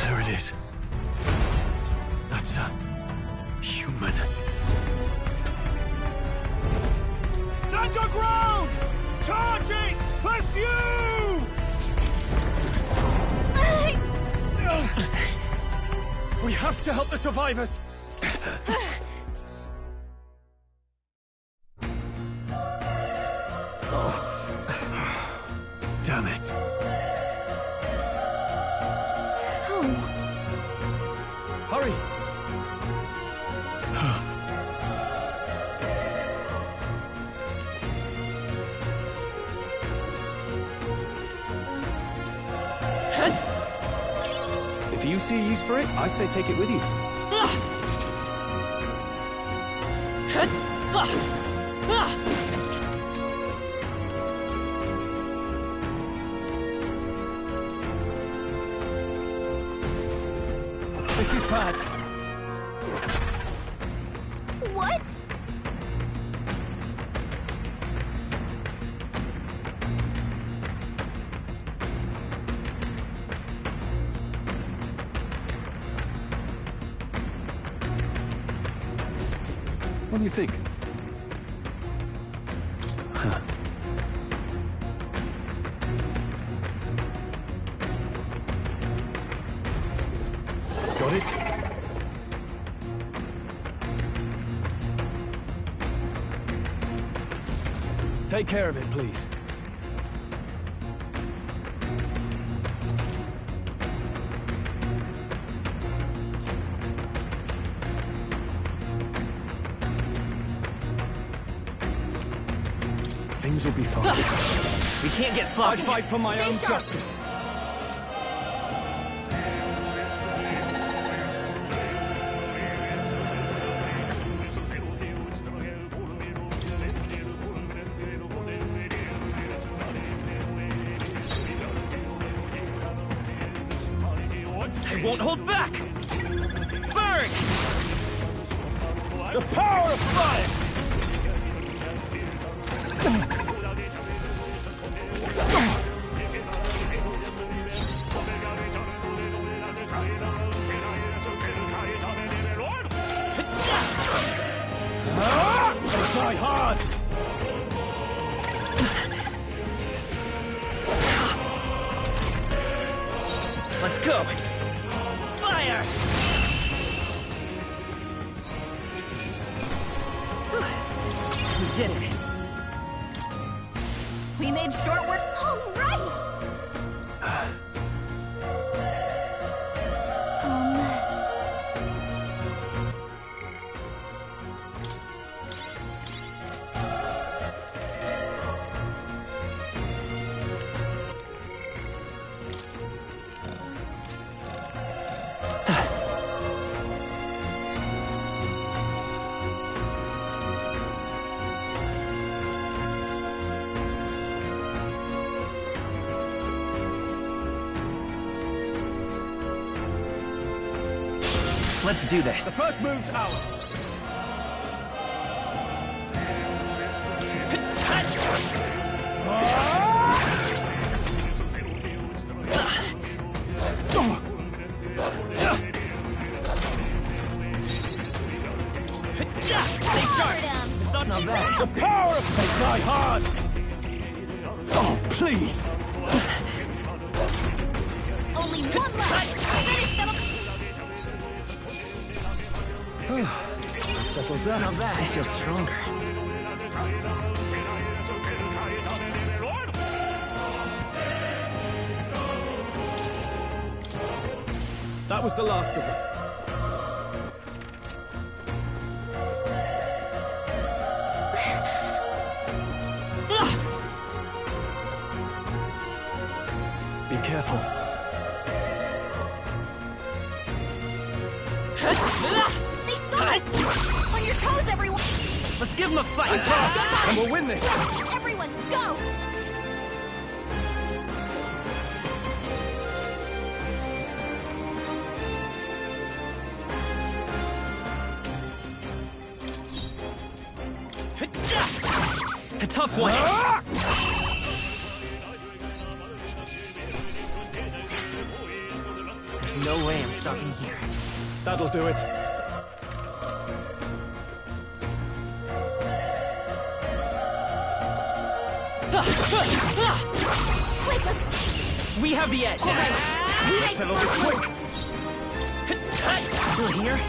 There it is. That's a... human. Stand your ground! Charging! Pursue! We have to help the survivors! Damn it. Hurry! If you see a use for it, I say take it with you. This is bad. What? What do you think? Huh. Got it? Take care of it, please. Things will be fine. We can't get sloppy. I fight for my own sharp. justice. They won't hold back! Burn! The power of fire! Die hard! Let's go! Fire! We did it. We We made short work. All right! Let's do this. The first move's ours. Not bad. The power of they die hard! Oh, please! Only one left! Finish them! That settles that. Not bad. I feel stronger. That was the last of them. Be careful. They saw us! On your toes, everyone! Let's give them a fight! And we'll win this! Everyone, go! A tough one! There's no way I'm stopping here. That'll do it. Quick, let's... We have the edge! Let's settle this quick! Still here?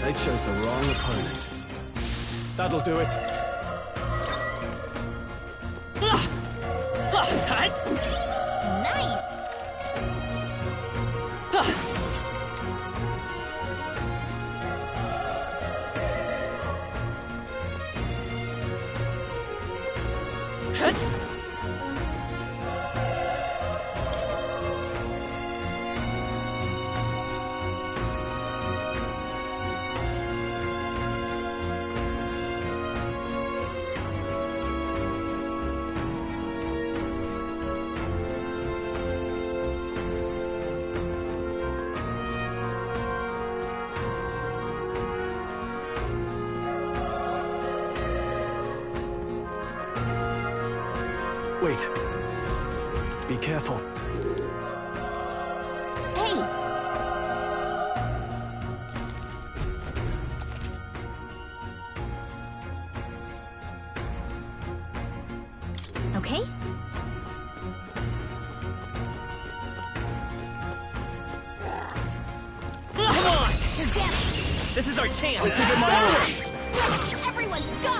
They chose the wrong opponent. That'll do it. Nice! Wait. Be careful. Hey! Okay? Come on! You're damaged! This is our chance! Let's give it my all! Everyone, go!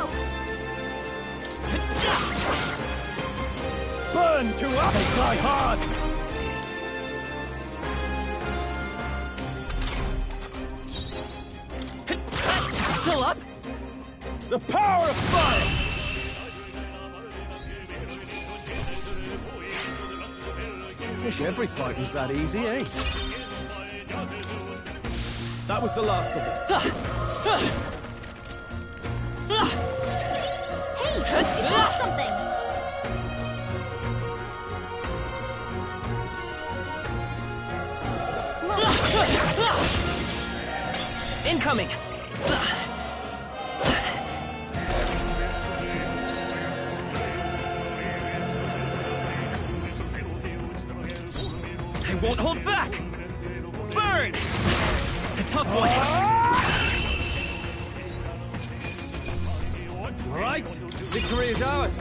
Burn to us! They die hard! Still up? The power of fire! Wish every fight was that easy, eh? That was the last of them. Hey! It got something! Incoming! I won't hold back! Burn! A tough one! All right, victory is ours.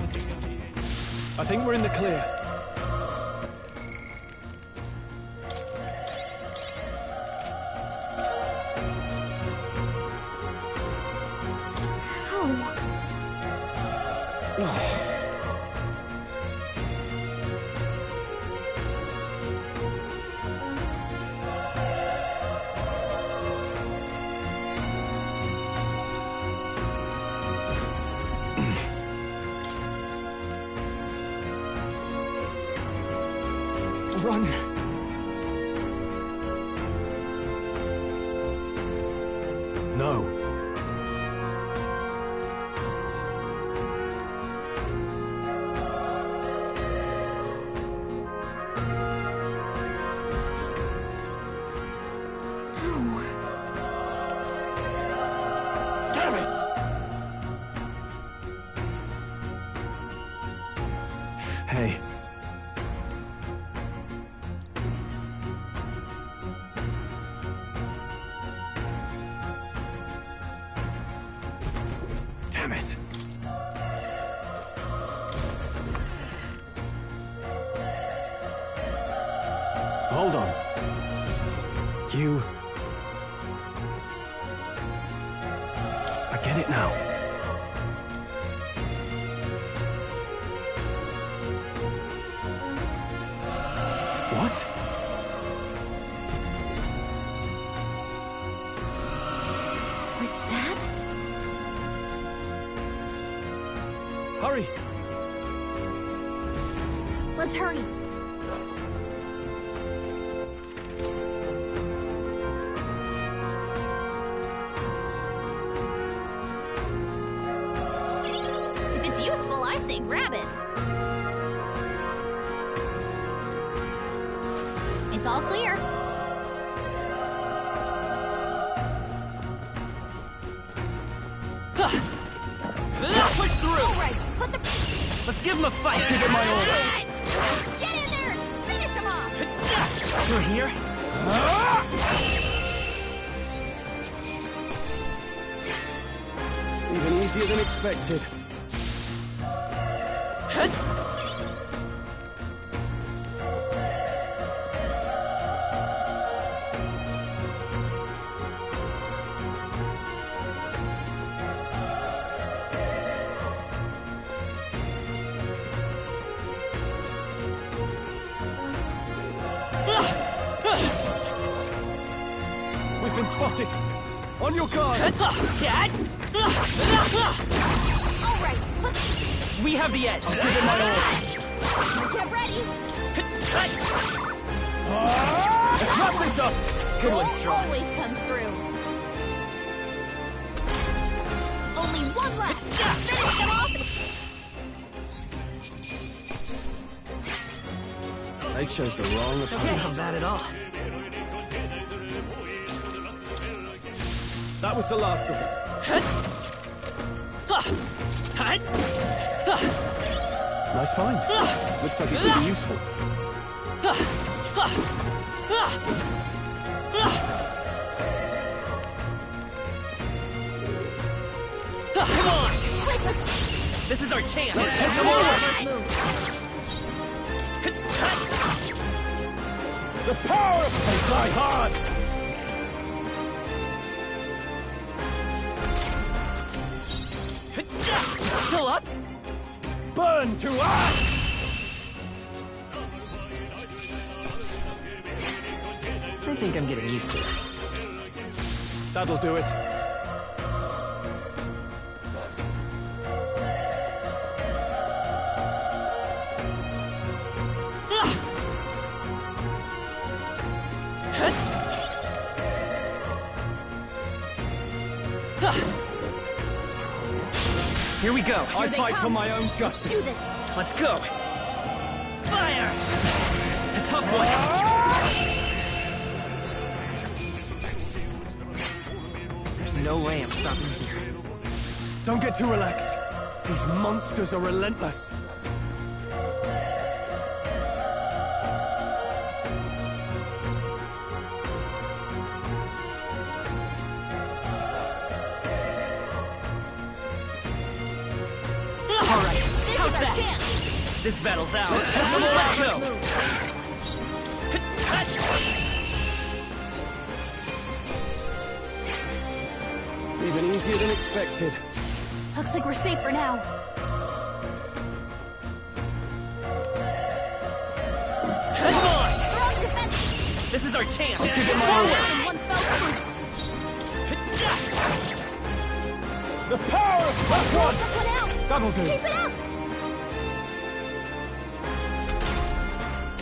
I think we're in the clear. Run! No. Damn it! Hey. Damn it. Hold on. You... I get it now. What? Was that? Hurry! Let's hurry. If it's useful, I say grab it. It's all clear. Push through! All right, put the... Let's give him a fight! Give him my order! Get in there! Finish him off! Through here? Even easier than expected. We've been spotted! On your guard! All right, put... We have the edge! I'll give it my order! Get ready! Let's wrap this up! Good one, Stroll Strong. always comes through. Only one left. Finish them off. They chose the wrong opponent. Not bad at all. That was the last of them. Nice find. Looks like it could be useful. Come on! Quick, let's... This is our chance! Let's take them Let's over! move. The power of they die hard! Still up? Burn to ash! I think I'm getting used to it. That'll do it. Here we go. I fight for my own Do justice. this. Let's go. Fire! A tough one. There's no way I'm stopping here. Don't get too relaxed. These monsters are relentless. All right. This How's is our that? chance. This battle's ours. Let's take them all Let's out. go. Even easier than expected. Looks like we're safe for now. This is our chance! I'll give it my all. The power of plus one! That'll do. Keep it up!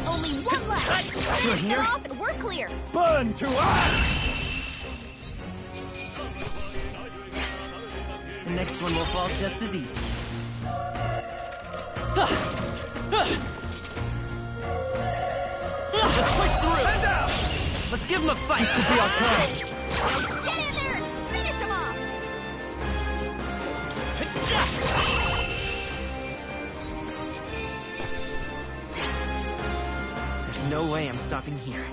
Only one left! Finish them off and we're clear! Burn to ash! The next one will fall just as easy. Let's push through! Hand out! Let's give him a fight! This could be our chance. Get in there and finish him off! There's no way I'm stopping here.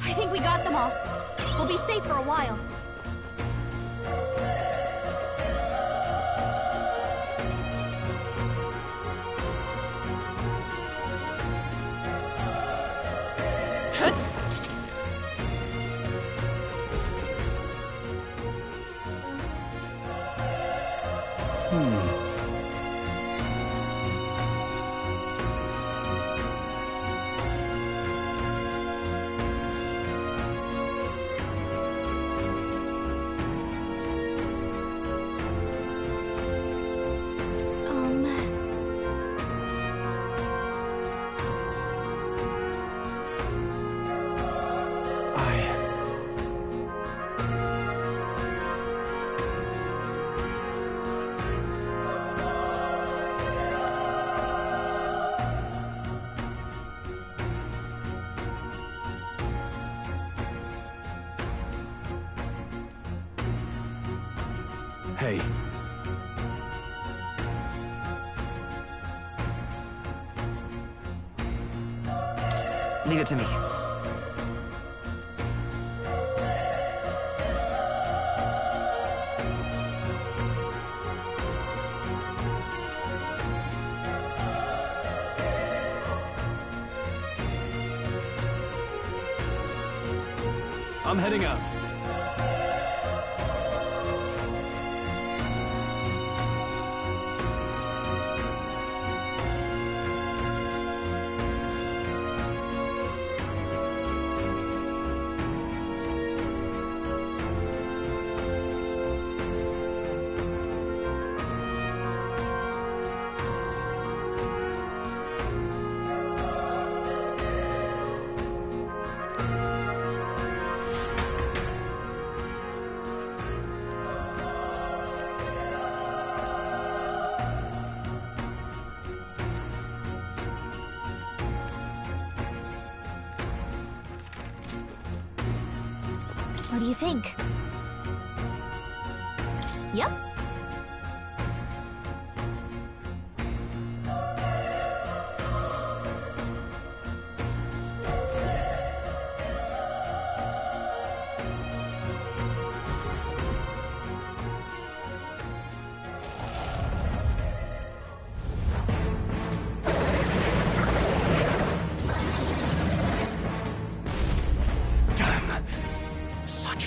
I think we got them all. We'll be safe for a while. Hey. Leave it to me. I'm heading out. What do you think? Yep.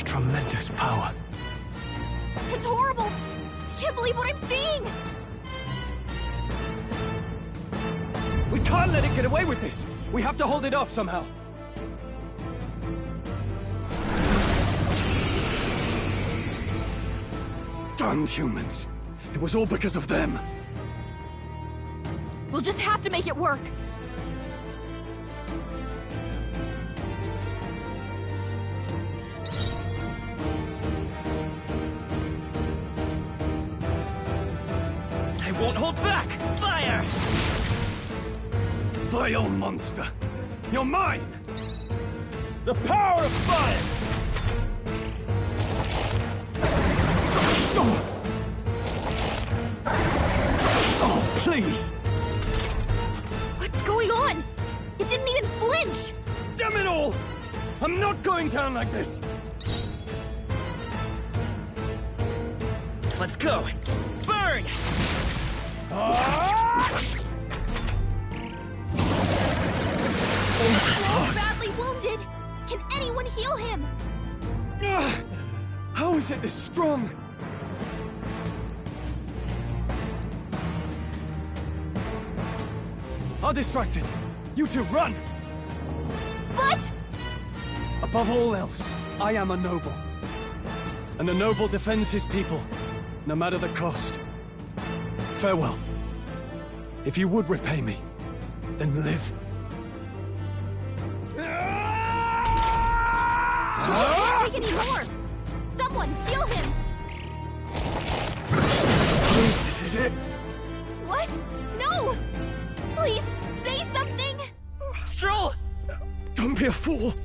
Tremendous power. It's horrible! I can't believe what I'm seeing! We can't let it get away with this! We have to hold it off somehow! Damned humans! It was all because of them! We'll just have to make it work! Won't hold back! Fire! Vile monster! You're mine! The power of fire! Oh, please! What's going on? It didn't even flinch! Damn it all! I'm not going down like this! Let's go! Burn! You're badly wounded! Can anyone heal him? How is it this strong? I'll distract it. You two, run! But... Above all else, I am a noble. And a noble defends his people, no matter the cost. Farewell. If you would repay me, then live. He can't take any more! Someone, heal him! Please, this is it. What? No! Please, say something! Stroll! Don't be a fool.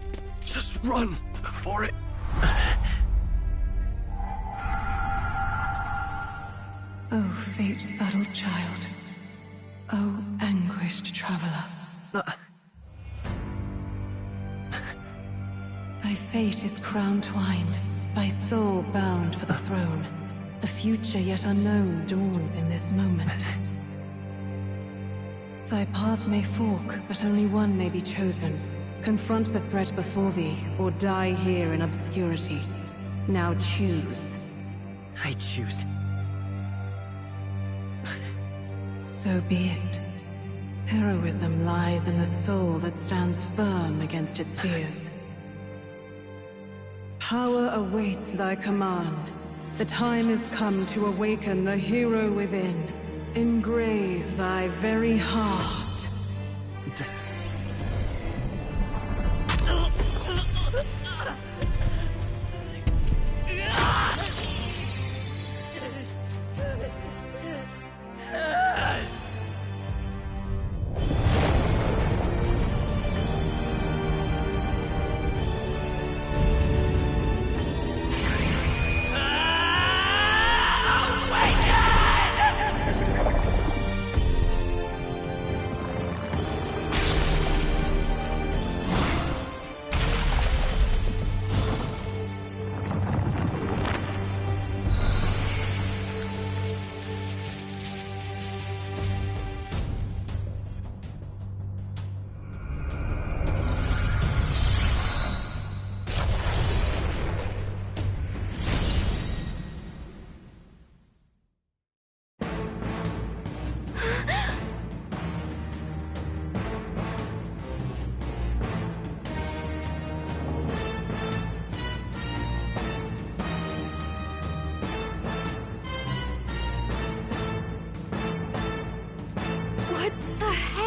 Just run for it. Oh, fate-saddled child. Oh, anguished traveler. Thy fate is crown-twined, thy soul bound for the throne. The future yet unknown dawns in this moment. Thy path may fork, but only one may be chosen. Confront the threat before thee, or die here in obscurity. Now choose. I choose. So be it. Heroism lies in the soul that stands firm against its fears. Power awaits thy command. The time is come to awaken the hero within. Engrave thy very heart.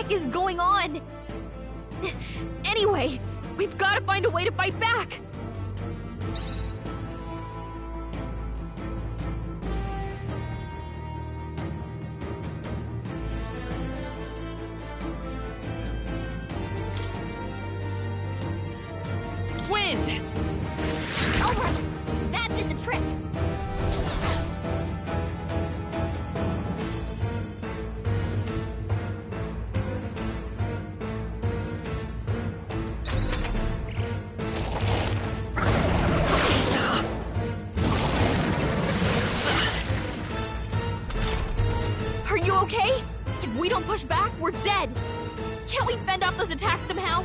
Is going on? Anyway, we've got to find a way to fight back! Wind! Alright, that did the trick! Okay? If we don't push back, we're dead! Can't we fend off those attacks somehow?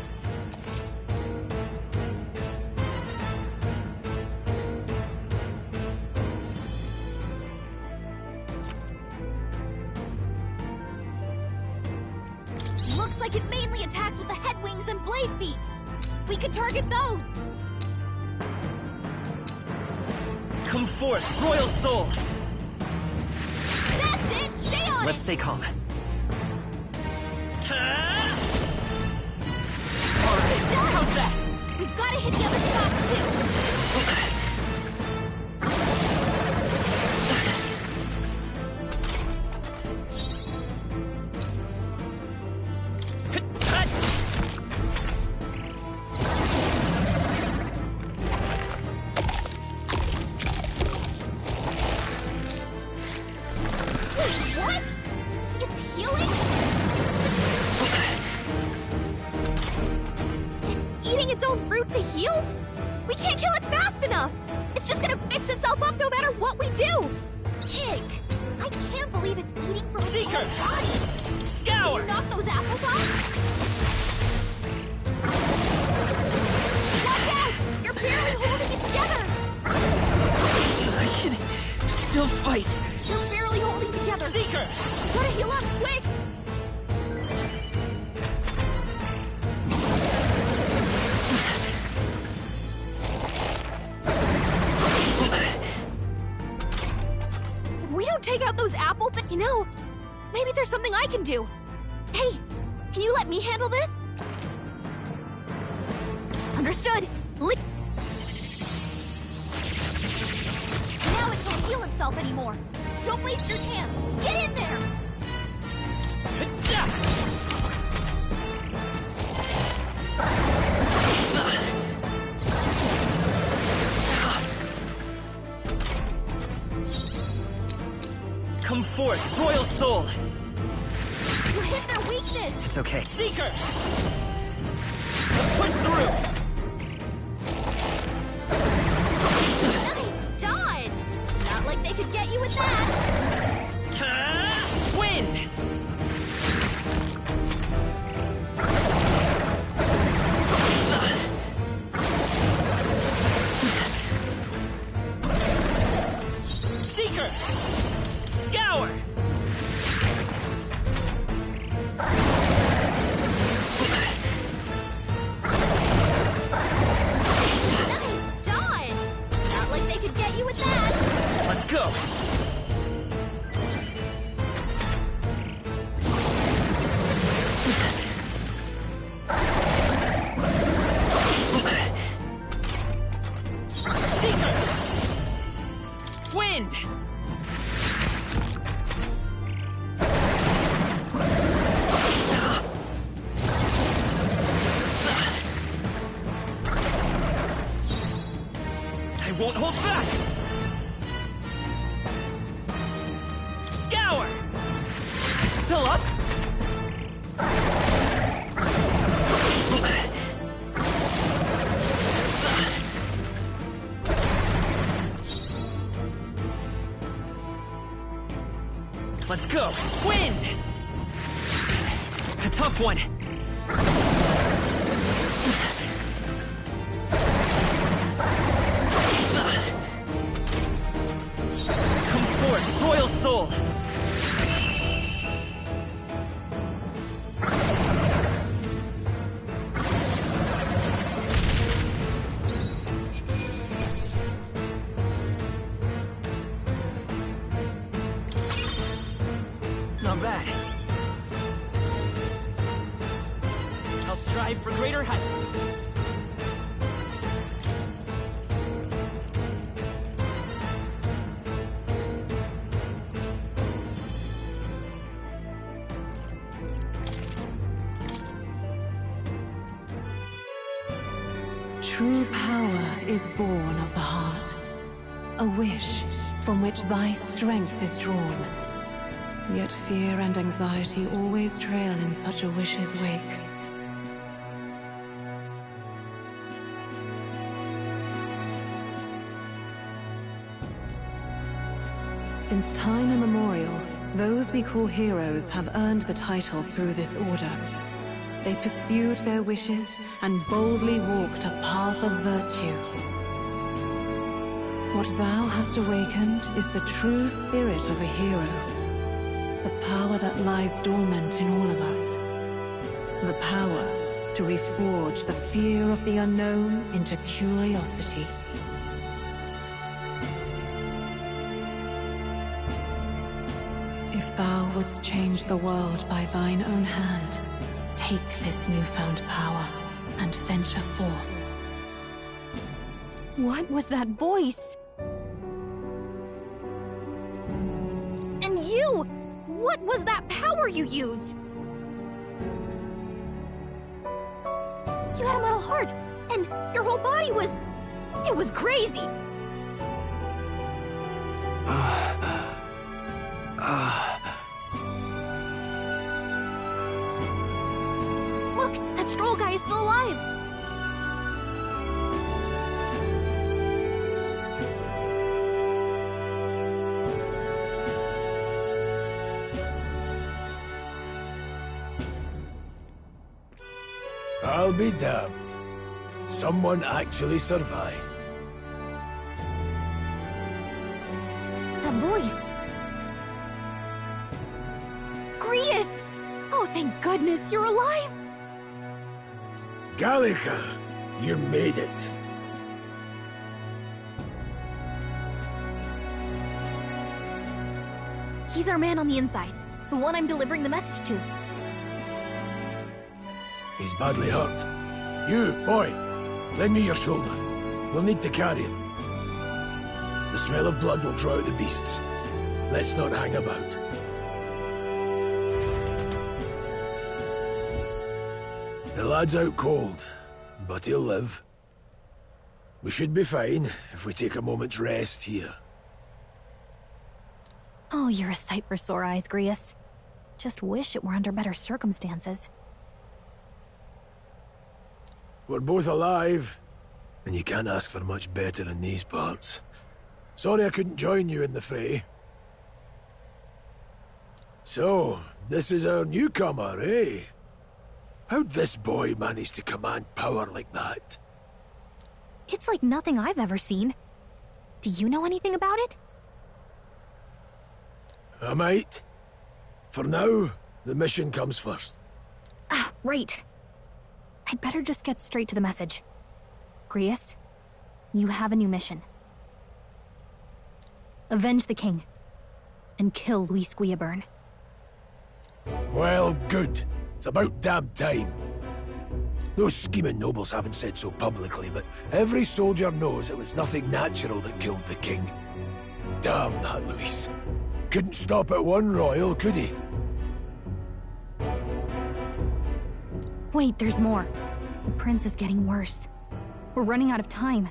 Looks like it mainly attacks with the head wings and blade feet! We could target those! Come forth, Royal Soul! Let's stay calm. Alright, how's that? We've got to hit the other spot, too! Watch still fight! You're barely holding together! Seeker! Gotta heal up, quick! If we don't take out those apple things, you know, maybe there's something I can do. Hey, can you let me handle this? Understood. Now it can't heal itself anymore. Don't waste your chance. Get in there! Come forth, Royal Soul! You hit their weakness! It's okay. Seeker! Push through! Nice dodge! Not like they could get you with that! Wind! Seeker! Scour! Nice dodge! Not like they could get you with that! Let's go! Seeker! Wind! I won't hold back! Scour! Still up? Let's go! Wind! A tough one! Come forth, Royal Soul! Not bad. I'll strive for greater heights. True power is born of the heart, a wish from which thy strength is drawn. Yet fear and anxiety always trail in such a wish's wake. Since time immemorial, those we call heroes have earned the title through this order. They pursued their wishes and boldly walked a path of virtue. What thou hast awakened is the true spirit of a hero. The power that lies dormant in all of us. The power to reforge the fear of the unknown into curiosity. If thou wouldst change the world by thine own hand, take this newfound power and venture forth. What was that voice? And you! What was that power you used? You had a metal heart, and your whole body was... It was crazy! Look, that Stroll guy is still alive! I'll be damned. Someone actually survived. That Oh, thank goodness, you're alive! Gallica, you made it. He's our man on the inside. The one I'm delivering the message to. He's badly hurt. You, boy, lend me your shoulder. We'll need to carry him. The smell of blood will draw out the beasts. Let's not hang about. The lad's out cold, but he'll live. We should be fine if we take a moment's rest here. Oh, you're a sight for sore eyes, Grius. Just wish it were under better circumstances. We're both alive, and you can't ask for much better in these parts. Sorry I couldn't join you in the fray. So, this is our newcomer, eh? How'd this boy manage to command power like that? It's like nothing I've ever seen. Do you know anything about it? I might. For now, the mission comes first. Ah, right. I'd better just get straight to the message. Grius, you have a new mission. Avenge the king. And kill Luis Guillaburn. Well, good. It's about damn time. Those scheming nobles haven't said so publicly, but every soldier knows it was nothing natural that killed the king. Damn that Luis. Couldn't stop at one royal, could he? Wait, there's more. The prince is getting worse. We're running out of time.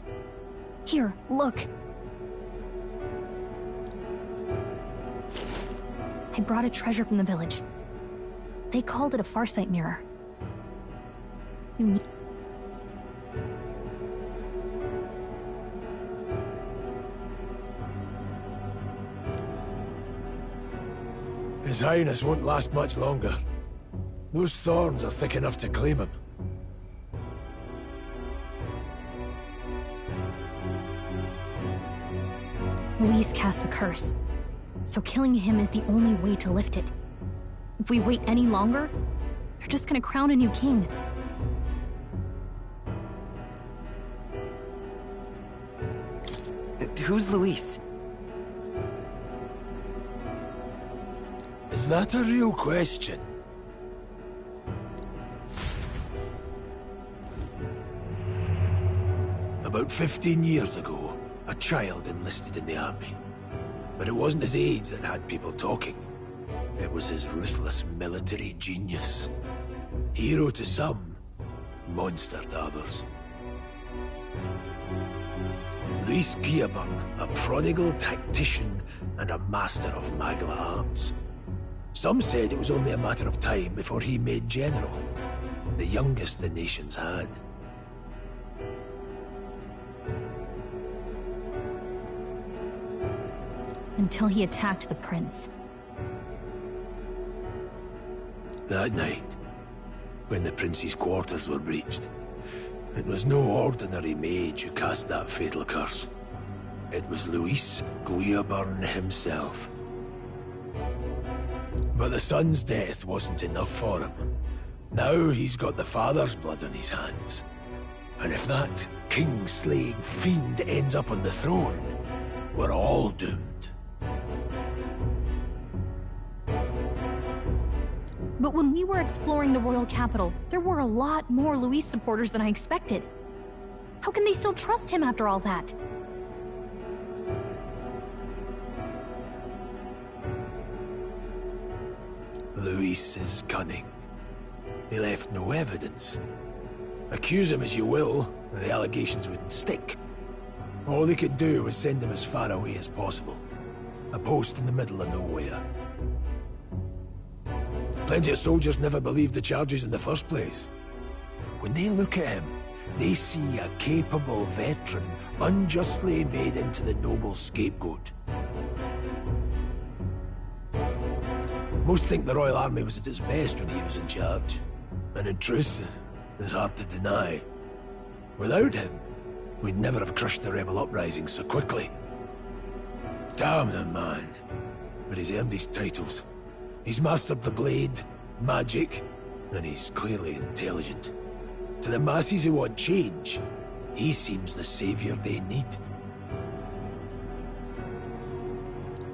Here, look. I brought a treasure from the village. They called it a Farsight mirror. You need... His Highness won't last much longer. Those thorns are thick enough to claim him. Luis cast the curse, so killing him is the only way to lift it. If we wait any longer, they're just gonna crown a new king. Who's Luis? Is that a real question? About 15 years ago, a child enlisted in the army. But it wasn't his age that had people talking. It was his ruthless military genius. Hero to some, monster to others. Luis Guillaburn, a prodigal tactician and a master of Magla arts. Some said it was only a matter of time before he made general, the youngest the nations had. Until he attacked the prince. That night, when the prince's quarters were breached, it was no ordinary mage who cast that fatal curse. It was Luis Guillaburn himself. But the son's death wasn't enough for him. Now he's got the father's blood on his hands. And if that king-slaying fiend ends up on the throne, we're all doomed. But when we were exploring the royal capital, there were a lot more Luis supporters than I expected. How can they still trust him after all that? Luis is cunning. He left no evidence. Accuse him as you will, the allegations wouldn't stick. All they could do was send him as far away as possible. A post in the middle of nowhere. Plenty of soldiers never believed the charges in the first place. When they look at him, they see a capable veteran unjustly made into the noble scapegoat. Most think the Royal Army was at its best when he was in charge. And in truth, it's hard to deny. Without him, we'd never have crushed the rebel uprising so quickly. Damn the man. But he's earned his titles. He's mastered the blade, magic, and he's clearly intelligent. To the masses who want change, he seems the savior they need.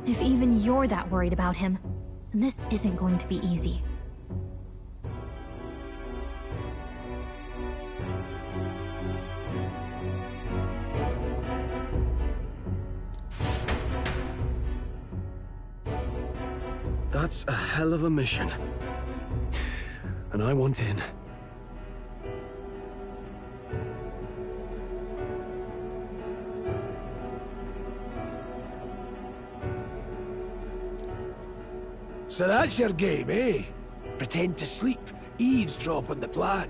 If even you're that worried about him, then this isn't going to be easy. That's a hell of a mission. And I want in. So that's your game, eh? Pretend to sleep, eavesdrop on the plan.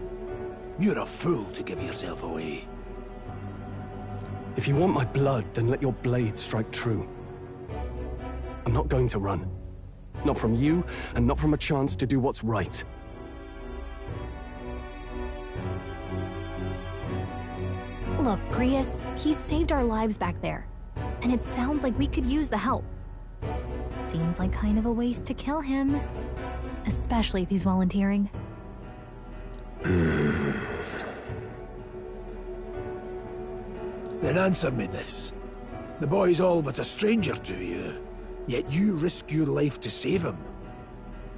You're a fool to give yourself away. If you want my blood, then let your blade strike true. I'm not going to run. Not from you, and not from a chance to do what's right. Look, Grius, he saved our lives back there. And it sounds like we could use the help. Seems like kind of a waste to kill him. Especially if he's volunteering. Then answer me this. The boy's all but a stranger to you, yet you risk your life to save him.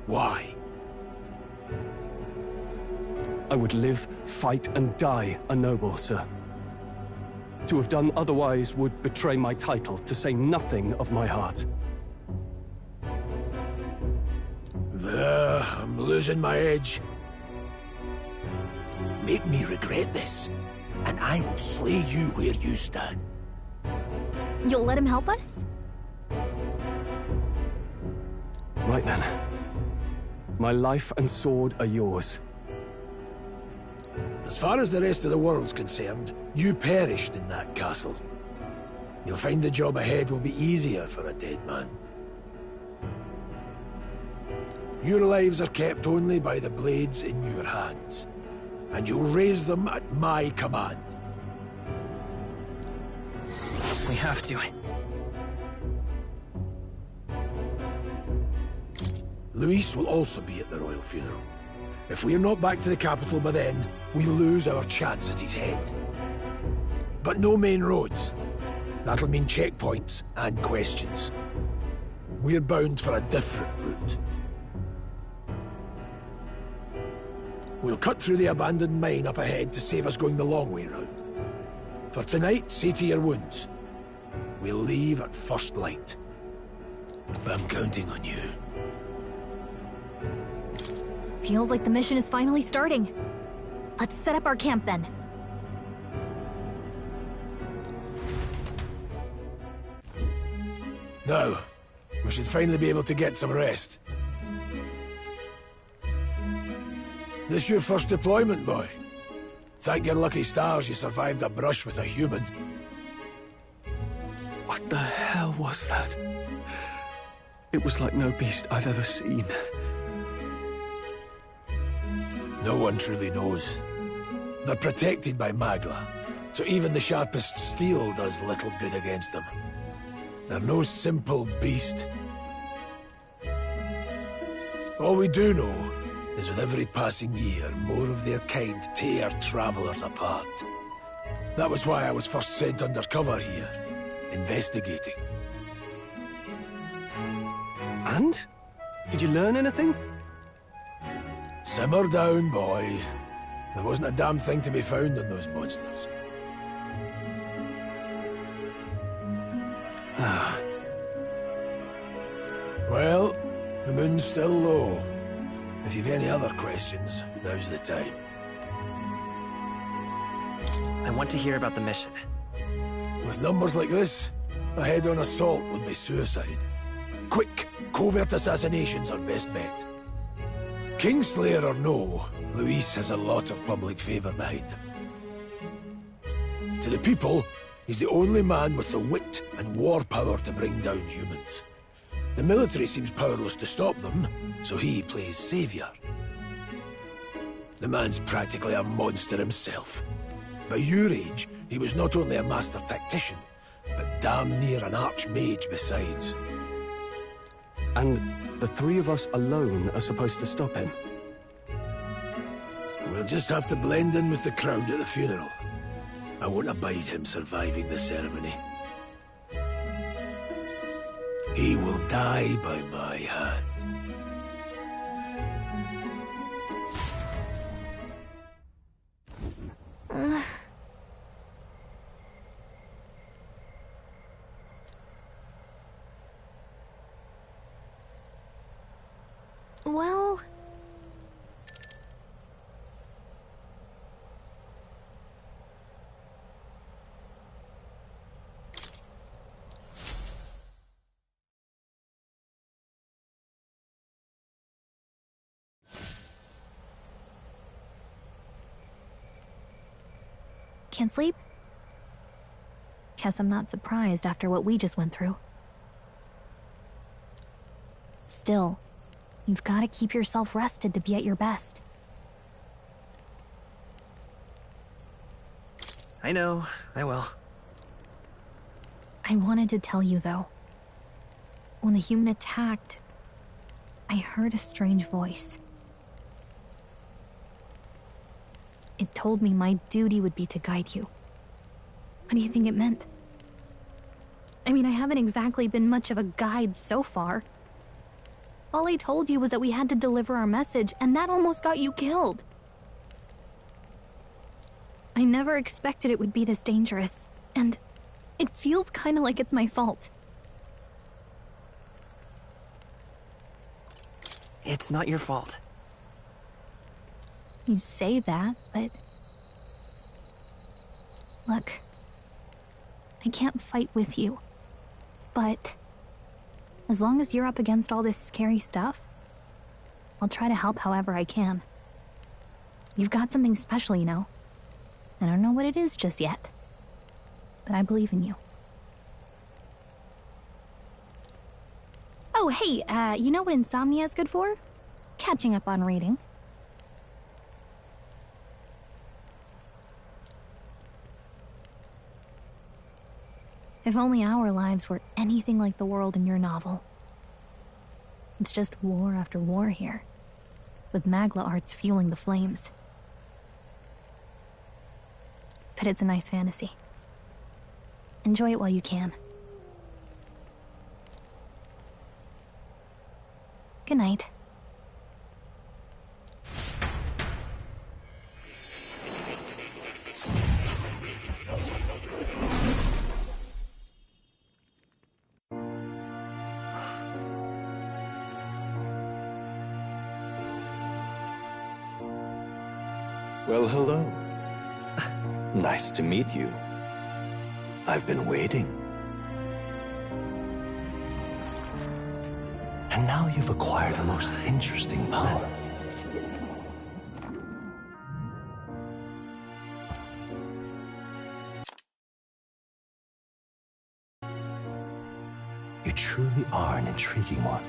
Why? I would live, fight, and die a noble, sir. To have done otherwise would betray my title, to say nothing of my heart. I'm losing my edge. Make me regret this, and I will slay you where you stand. You'll let him help us? Right then. My life and sword are yours. As far as the rest of the world's concerned, you perished in that castle. You'll find the job ahead will be easier for a dead man. Your lives are kept only by the blades in your hands, and you'll raise them at my command. We have to. Luis will also be at the royal funeral. If we're not back to the capital by then, we lose our chance at his head. But no main roads. That'll mean checkpoints and questions. We're bound for a different route. We'll cut through the abandoned mine up ahead to save us going the long way round. For tonight, see to your wounds. We'll leave at first light. I'm counting on you. Feels like the mission is finally starting. Let's set up our camp then. Now, we should finally be able to get some rest. This your first deployment, boy? Thank your lucky stars you survived a brush with a human. What the hell was that? It was like no beast I've ever seen. No one truly knows. They're protected by Magla, so even the sharpest steel does little good against them. They're no simple beast. All we do know is with every passing year, more of their kind tear travelers apart. That was why I was first sent undercover here, investigating. And? Did you learn anything? Simmer down, boy. There wasn't a damn thing to be found in those monsters. Well, the moon's still low. If you've any other questions, now's the time. I want to hear about the mission. With numbers like this, a head-on assault would be suicide. Quick, covert assassinations are best bet. Kingslayer or no, Luis has a lot of public favor behind him. To the people, he's the only man with the wit and war power to bring down humans. The military seems powerless to stop them, so he plays savior. The man's practically a monster himself. By your age, he was not only a master tactician, but damn near an archmage besides. And the three of us alone are supposed to stop him. We'll just have to blend in with the crowd at the funeral. I won't abide him surviving the ceremony. He will die by my hand. Well... Can't sleep? Guess I'm not surprised after what we just went through. Still, you've got to keep yourself rested to be at your best. I know, I will. I wanted to tell you, though. When the human attacked, I heard a strange voice. It told me my duty would be to guide you. What do you think it meant? I mean, I haven't exactly been much of a guide so far. All I told you was that we had to deliver our message, and that almost got you killed. I never expected it would be this dangerous, and it feels kind of like it's my fault. It's not your fault. You say that, but... Look, I can't fight with you, but as long as you're up against all this scary stuff, I'll try to help however I can. You've got something special, you know. I don't know what it is just yet, but I believe in you. Oh, hey, you know what insomnia is good for? Catching up on reading. If only our lives were anything like the world in your novel. It's just war after war here, with Magla arts fueling the flames. But it's a nice fantasy. Enjoy it while you can. Good night. Well, hello. Nice to meet you. I've been waiting. And now you've acquired a most interesting power. You truly are an intriguing one.